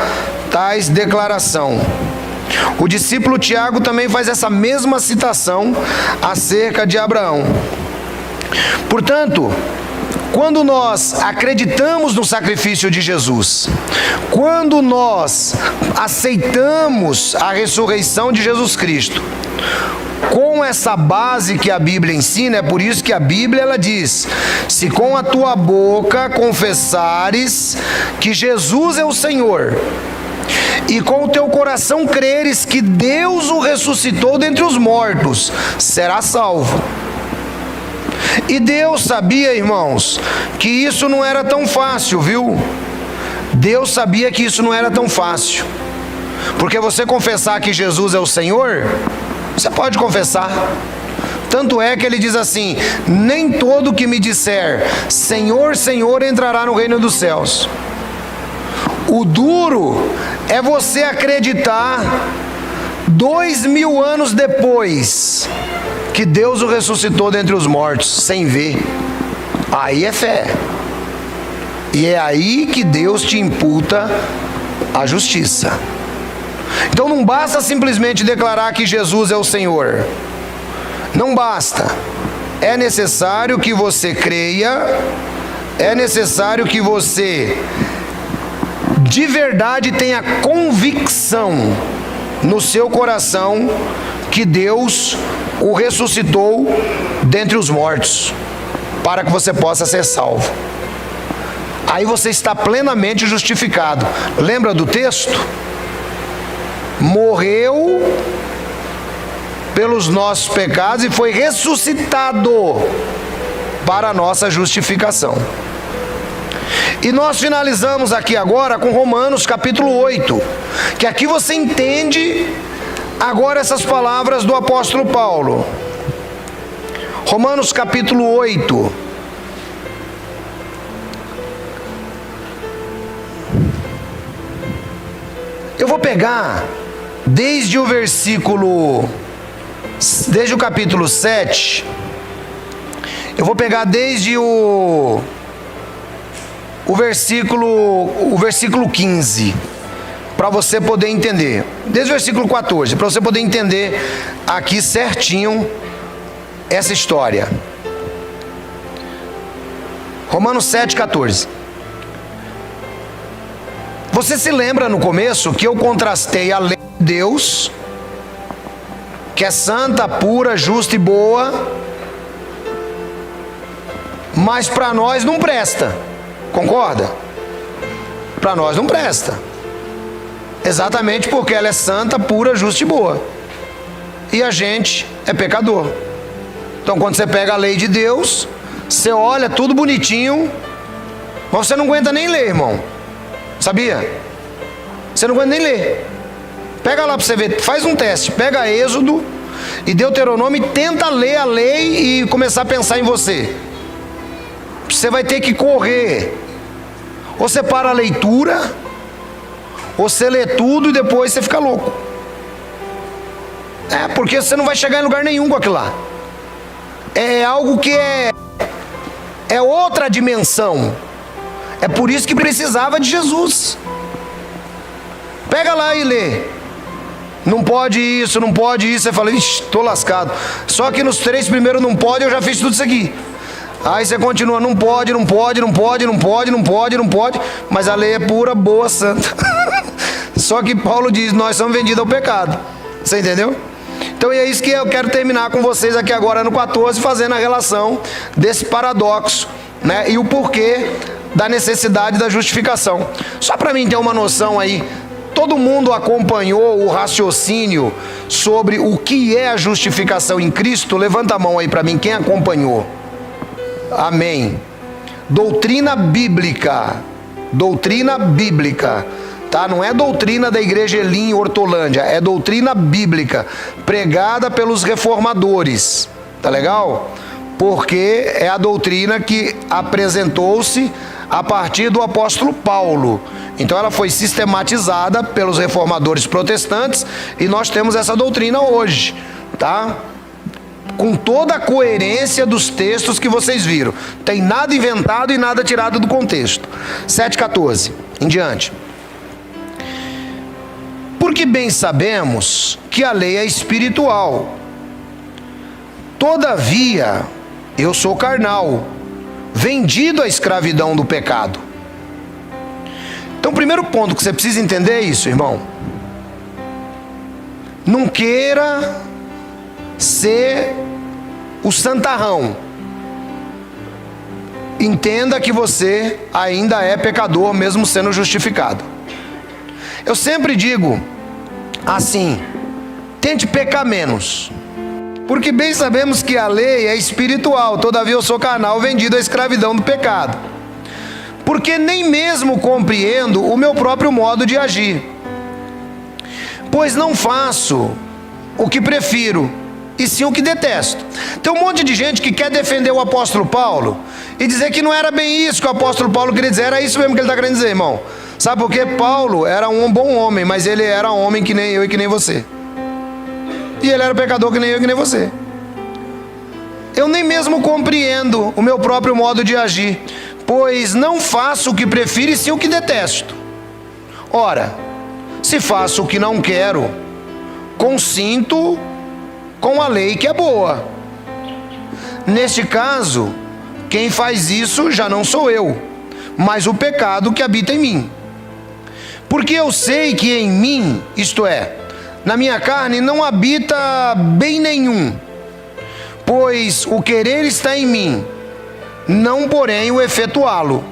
tais declaração. O discípulo Tiago também faz essa mesma citação acerca de Abraão. Portanto, quando nós acreditamos no sacrifício de Jesus, quando nós aceitamos a ressurreição de Jesus Cristo, com essa base que a Bíblia ensina, é por isso que a Bíblia ela diz: se com a tua boca confessares que Jesus é o Senhor, e com o teu coração creres que Deus o ressuscitou dentre os mortos, serás salvo. E Deus sabia, irmãos, que isso não era tão fácil, viu? Deus sabia que isso não era tão fácil. Porque você confessar que Jesus é o Senhor, você pode confessar. Tanto é que ele diz assim: nem todo que me disser Senhor, Senhor entrará no reino dos céus. O duro é você acreditar 2000 anos depois que Deus o ressuscitou dentre os mortos, sem ver. Aí é fé. E é aí que Deus te imputa a justiça. Então não basta simplesmente declarar que Jesus é o Senhor. Não basta. é necessário que você creia, é necessário que você de verdade tenha convicção no seu coração que Deus o ressuscitou dentre os mortos, para que você possa ser salvo. Aí você está plenamente justificado. Lembra do texto? Morreu pelos nossos pecados e foi ressuscitado para a nossa justificação. E nós finalizamos aqui agora com Romanos capítulo 8, que aqui você entende agora essas palavras do apóstolo Paulo. Romanos capítulo 8. Eu vou pegar desde o capítulo 7, eu vou pegar desde o versículo 15, para você poder entender, desde o versículo 14, para você poder entender aqui certinho essa história. Romanos 7,14. Você se lembra no começo que eu contrastei a lei de Deus, que é santa, pura, justa e boa, mas para nós não presta, concorda? Para nós não presta, exatamente porque ela é santa, pura, justa e boa, e a gente é pecador. Então quando você pega a lei de Deus, você olha tudo bonitinho, mas você não aguenta nem ler, irmão. Sabia? Você não aguenta nem ler. Pega lá para você ver, faz um teste, pega Êxodo e Deuteronômio e tenta ler a lei e começar a pensar em você. Você vai ter que correr. Ou você para a leitura, ou você lê tudo e depois você fica louco. Porque você não vai chegar em lugar nenhum com aquilo lá. É algo que é outra dimensão. É por isso que precisava de Jesus. Pega lá e lê. Não pode isso, não pode isso. Você fala, ixi, estou lascado. Só que nos 3 primeiros não pode, eu já fiz tudo isso aqui. Aí você continua, não pode, não pode, não pode, não pode, não pode, não pode. Mas a lei é pura, boa, santa. Só que Paulo diz, nós somos vendidos ao pecado. Você entendeu? Então é isso que eu quero terminar com vocês aqui agora no 14, fazendo a relação desse paradoxo, né? E o porquê da necessidade da justificação. Só para mim ter uma noção aí, todo mundo acompanhou o raciocínio sobre o que é a justificação em Cristo? Levanta a mão aí para mim, quem acompanhou? Amém. Doutrina bíblica, tá? Não é doutrina da igreja Elim Hortolândia, é doutrina bíblica, pregada pelos reformadores, tá legal? Porque é a doutrina que apresentou-se a partir do apóstolo Paulo. Então ela foi sistematizada pelos reformadores protestantes e nós temos essa doutrina hoje, tá? Com toda a coerência dos textos que vocês viram. Tem nada inventado e nada tirado do contexto. 7,14 em diante. Porque bem sabemos que a lei é espiritual. Todavia, eu sou carnal, vendido à escravidão do pecado. Então o primeiro ponto que você precisa entender é isso, irmão. Não queira ser o santarrão. Entenda que você ainda é pecador, mesmo sendo justificado. Eu sempre digo assim, tente pecar menos. Porque bem sabemos que a lei é espiritual, todavia eu sou carnal, vendido à escravidão do pecado. Porque nem mesmo compreendo o meu próprio modo de agir. Pois não faço o que prefiro, e sim o que detesto. Tem um monte de gente que quer defender o apóstolo Paulo e dizer que não era bem isso que o apóstolo Paulo queria dizer, era isso mesmo que ele está querendo dizer, irmão. Sabe por quê? Paulo era um bom homem, mas ele era homem que nem eu e que nem você. E ele era pecador que nem eu e que nem você. Eu nem mesmo compreendo o meu próprio modo de agir, pois não faço o que prefiro e sim o que detesto. Ora, se faço o que não quero, consinto com a lei que é boa. Neste caso, quem faz isso já não sou eu, mas o pecado que habita em mim. Porque eu sei que em mim, isto é, na minha carne, não habita bem nenhum, pois o querer está em mim, não porém o efetuá-lo.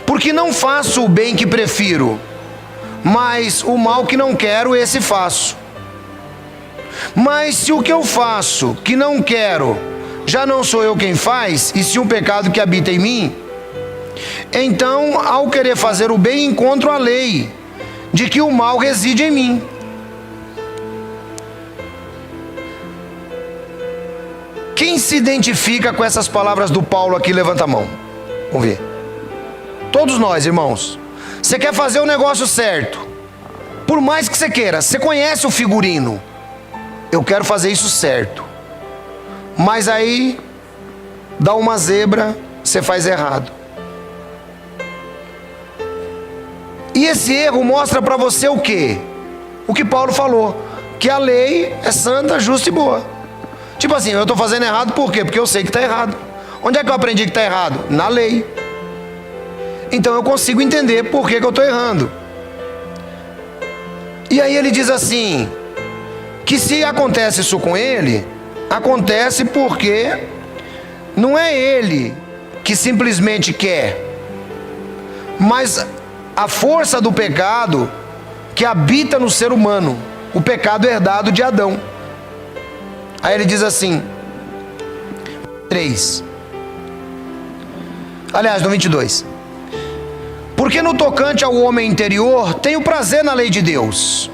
Porque não faço o bem que prefiro, mas o mal que não quero, esse faço. Mas se o que eu faço, que não quero, já não sou eu quem faz, e se um pecado que habita em mim, então, ao querer fazer o bem, encontro a lei, de que o mal reside em mim. Quem se identifica com essas palavras do Paulo aqui, levanta a mão. Vamos ver. Todos nós, irmãos. Você quer fazer o negócio certo. Por mais que você queira, você conhece o figurino. Eu quero fazer isso certo. Mas aí, dá uma zebra, você faz errado. E esse erro mostra para você o quê? O que Paulo falou. Que a lei é santa, justa e boa. Tipo assim, eu estou fazendo errado por quê? Porque eu sei que está errado. Onde é que eu aprendi que está errado? Na lei. Então eu consigo entender por que eu estou errando. E aí ele diz assim, que se acontece isso com ele, acontece porque não é ele que simplesmente quer, mas a força do pecado que habita no ser humano, o pecado herdado de Adão. Aí ele diz assim, 3. Aliás, no 22. Porque no tocante ao homem interior, tenho prazer na lei de Deus,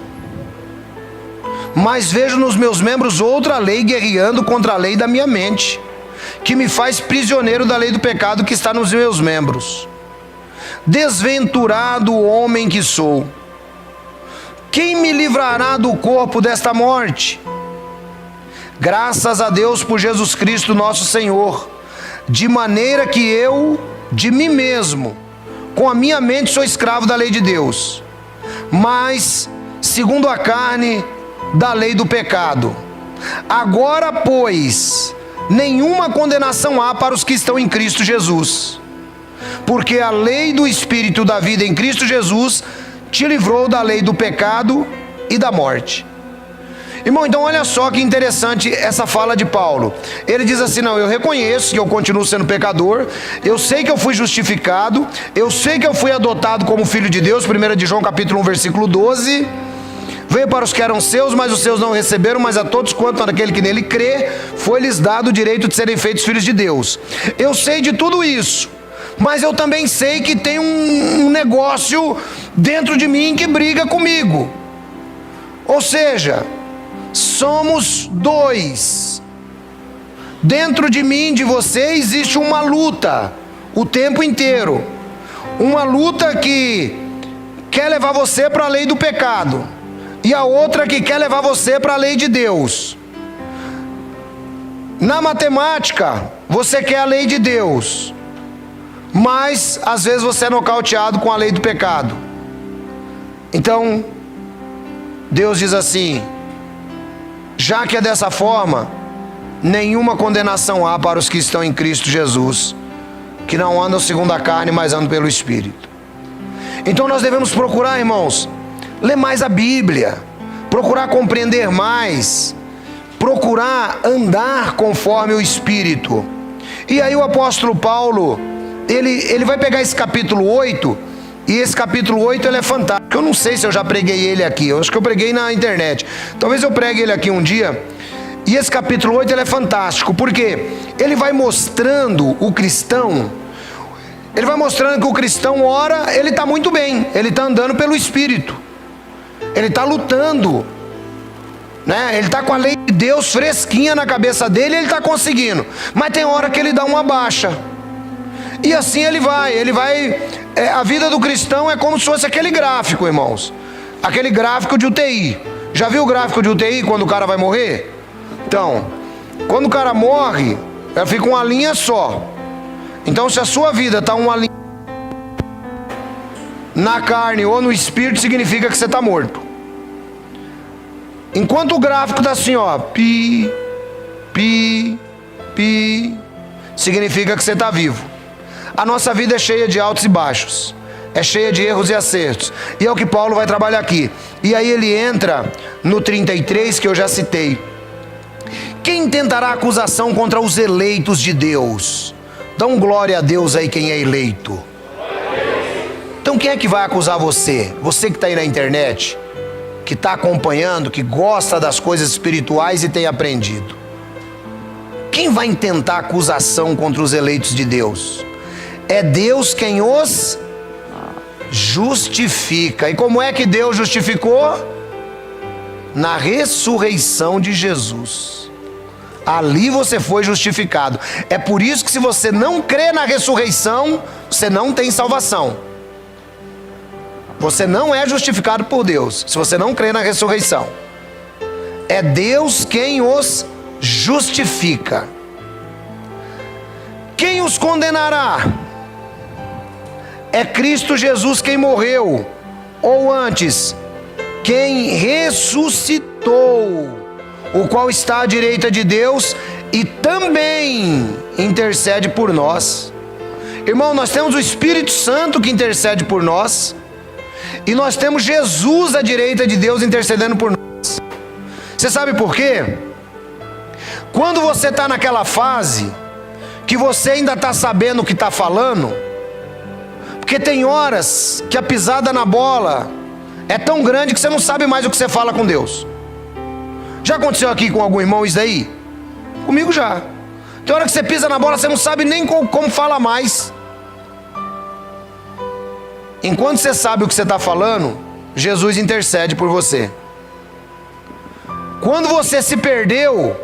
mas vejo nos meus membros outra lei guerreando contra a lei da minha mente, que me faz prisioneiro da lei do pecado que está nos meus membros. Desventurado homem que sou, quem me livrará do corpo desta morte? Graças a Deus por Jesus Cristo nosso Senhor, de maneira que eu, de mim mesmo, com a minha mente sou escravo da lei de Deus, mas, segundo a carne, da lei do pecado. Agora, pois, nenhuma condenação há para os que estão em Cristo Jesus, porque a lei do Espírito da vida em Cristo Jesus te livrou da lei do pecado e da morte. Irmão, então olha só que interessante essa fala de Paulo. Ele diz assim, não, eu reconheço que eu continuo sendo pecador, eu sei que eu fui justificado, eu sei que eu fui adotado como filho de Deus, 1 de João capítulo 1, versículo 12, veio para os que eram seus, mas os seus não receberam, mas a todos quanto aquele que nele crê, foi-lhes dado o direito de serem feitos filhos de Deus. Eu sei de tudo isso, mas eu também sei que tem um negócio dentro de mim que briga comigo. Ou seja, somos dois. Dentro de mim, de você, existe uma luta o tempo inteiro. Uma luta que quer levar você para a lei do pecado, e a outra que quer levar você para a lei de Deus. Na matemática, você quer a lei de Deus, mas às vezes você é nocauteado com a lei do pecado. Então, Deus diz assim, já que é dessa forma, nenhuma condenação há para os que estão em Cristo Jesus, que não andam segundo a carne, mas andam pelo Espírito. Então nós devemos procurar, irmãos, ler mais a Bíblia, procurar compreender mais, procurar andar conforme o Espírito. E aí o apóstolo Paulo, ele vai pegar esse capítulo 8, e esse capítulo 8 ele é fantástico. Eu não sei se eu já preguei ele aqui, eu acho que eu preguei na internet, talvez eu pregue ele aqui um dia. E esse capítulo 8 ele é fantástico, porque ele vai mostrando o cristão, ele vai mostrando que o cristão, ora, ele está muito bem, ele está andando pelo Espírito, ele está lutando, né? Ele está com a lei de Deus fresquinha na cabeça dele, ele está conseguindo, mas tem hora que ele dá uma baixa, e assim ele vai, a vida do cristão é como se fosse aquele gráfico, irmãos, aquele gráfico de UTI. Já viu o gráfico de UTI quando o cara vai morrer? Então, quando o cara morre, fica uma linha só. Então, se a sua vida está uma linha na carne ou no espírito, significa que você está morto. Enquanto o gráfico está assim, ó, pi, pi, significa que você está vivo. A nossa vida é cheia de altos e baixos, é cheia de erros e acertos, e é o que Paulo vai trabalhar aqui. E aí ele entra no 33, que eu já citei. Quem tentará acusação contra os eleitos de Deus? Dá um glória a Deus aí quem é eleito. Então quem é que vai acusar você? Você que está aí na internet, que está acompanhando, que gosta das coisas espirituais e tem aprendido. Quem vai intentar acusação contra os eleitos de Deus? É Deus quem os justifica. E como é que Deus justificou? Na ressurreição de Jesus. Ali você foi justificado. É por isso que se você não crê na ressurreição, você não tem salvação. Você não é justificado por Deus, se você não crê na ressurreição. É Deus quem os justifica. Quem os condenará? É Cristo Jesus quem morreu, ou antes, quem ressuscitou, o qual está à direita de Deus e também intercede por nós. Irmão, nós temos o Espírito Santo que intercede por nós, e nós temos Jesus à direita de Deus intercedendo por nós. Você sabe por quê? Quando você está naquela fase que você ainda está sabendo o que está falando, porque tem horas que a pisada na bola é tão grande que você não sabe mais o que você fala com Deus. Já aconteceu aqui com algum irmão isso daí? Comigo já. Tem hora que você pisa na bola, você não sabe nem como fala mais. Enquanto você sabe o que você está falando, Jesus intercede por você. Quando você se perdeu,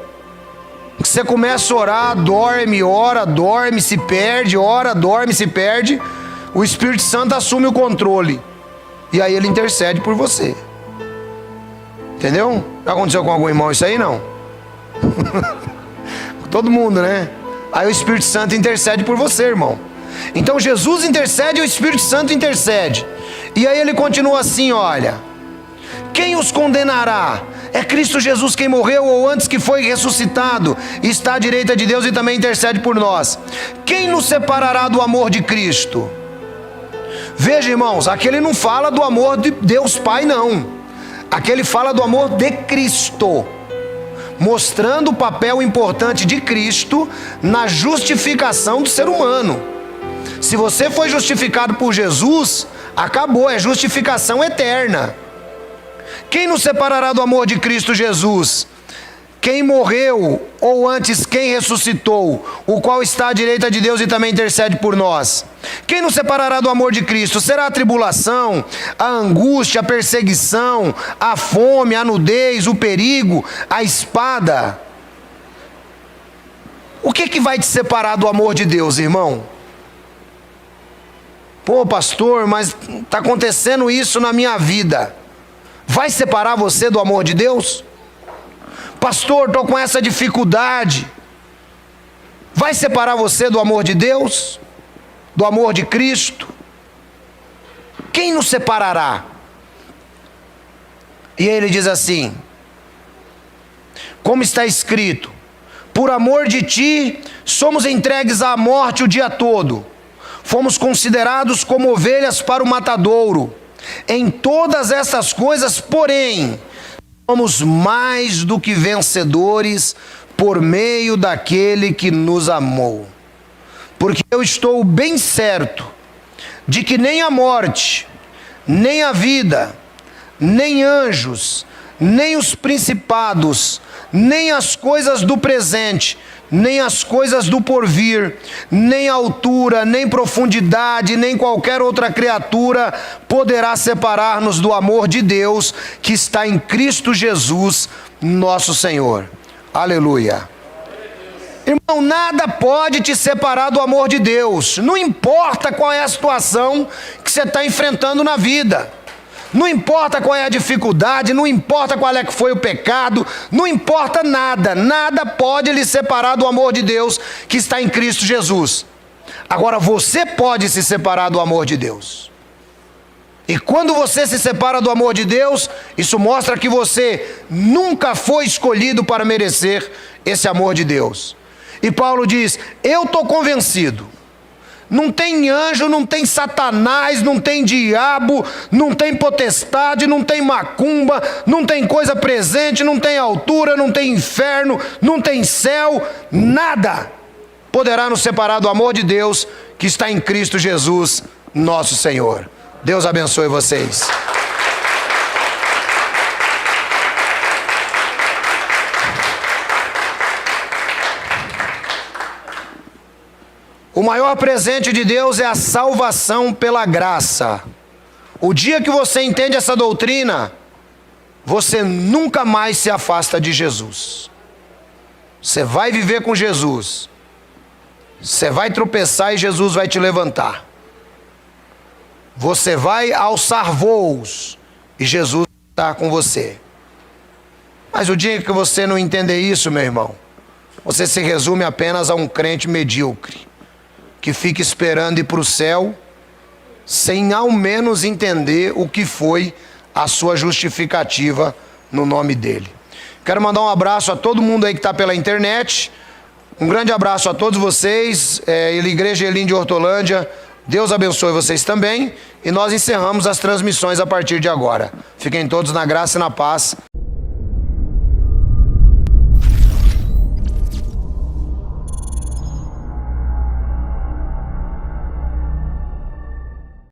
você começa a orar, dorme, ora, dorme, se perde, ora, dorme, se perde, o Espírito Santo assume o controle. E aí ele intercede por você. Entendeu? Já aconteceu com algum irmão isso aí, não? Todo mundo, né? Aí o Espírito Santo intercede por você, irmão. Então Jesus intercede e o Espírito Santo intercede. E aí ele continua assim, olha: quem os condenará? É Cristo Jesus quem morreu, ou antes que foi ressuscitado, está à direita de Deus e também intercede por nós. Quem nos separará do amor de Cristo? Veja, irmãos, aqui ele não fala do amor de Deus Pai, não. Aqui ele fala do amor de Cristo, mostrando o papel importante de Cristo na justificação do ser humano. Se você foi justificado por Jesus, acabou, é justificação eterna. Quem nos separará do amor de Cristo Jesus? Quem morreu, ou antes quem ressuscitou, o qual está à direita de Deus e também intercede por nós. Quem nos separará do amor de Cristo? Será a tribulação, a angústia, a perseguição, a fome, a nudez, o perigo, a espada? O que vai te separar do amor de Deus, irmão? Pô, pastor, mas está acontecendo isso na minha vida. Vai separar você do amor de Deus? Pastor, estou com essa dificuldade. Vai separar você do amor de Deus? Do amor de Cristo? Quem nos separará? E aí ele diz assim: como está escrito, por amor de ti somos entregues à morte o dia todo. Fomos considerados como ovelhas para o matadouro. Em todas estas coisas, porém, somos mais do que vencedores por meio daquele que nos amou. Porque eu estou bem certo de que nem a morte, nem a vida, nem anjos, nem os principados, nem as coisas do presente, nem as coisas do porvir, nem altura, nem profundidade, nem qualquer outra criatura poderá separar-nos do amor de Deus que está em Cristo Jesus, nosso Senhor. Aleluia. Irmão, nada pode te separar do amor de Deus. Não importa qual é a situação que você está enfrentando na vida. Não importa qual é a dificuldade, não importa qual é que foi o pecado, não importa nada, nada pode lhe separar do amor de Deus que está em Cristo Jesus. Agora você pode se separar do amor de Deus. E quando você se separa do amor de Deus, isso mostra que você nunca foi escolhido para merecer esse amor de Deus. E Paulo diz: eu estou convencido. Não tem anjo, não tem Satanás, não tem diabo, não tem potestade, não tem macumba, não tem coisa presente, não tem altura, não tem inferno, não tem céu, nada poderá nos separar do amor de Deus que está em Cristo Jesus, nosso Senhor. Deus abençoe vocês. O maior presente de Deus é a salvação pela graça. O dia que você entende essa doutrina, você nunca mais se afasta de Jesus. Você vai viver com Jesus. Você vai tropeçar e Jesus vai te levantar. Você vai alçar voos e Jesus está com você. Mas o dia que você não entender isso, meu irmão, você se resume apenas a um crente medíocre, que fica esperando ir para o céu, sem ao menos entender o que foi a sua justificativa no nome dele. Quero mandar um abraço a todo mundo aí que está pela internet. Um grande abraço a todos vocês, Igreja Elim de Hortolândia. Deus abençoe vocês também. E nós encerramos as transmissões a partir de agora. Fiquem todos na graça e na paz.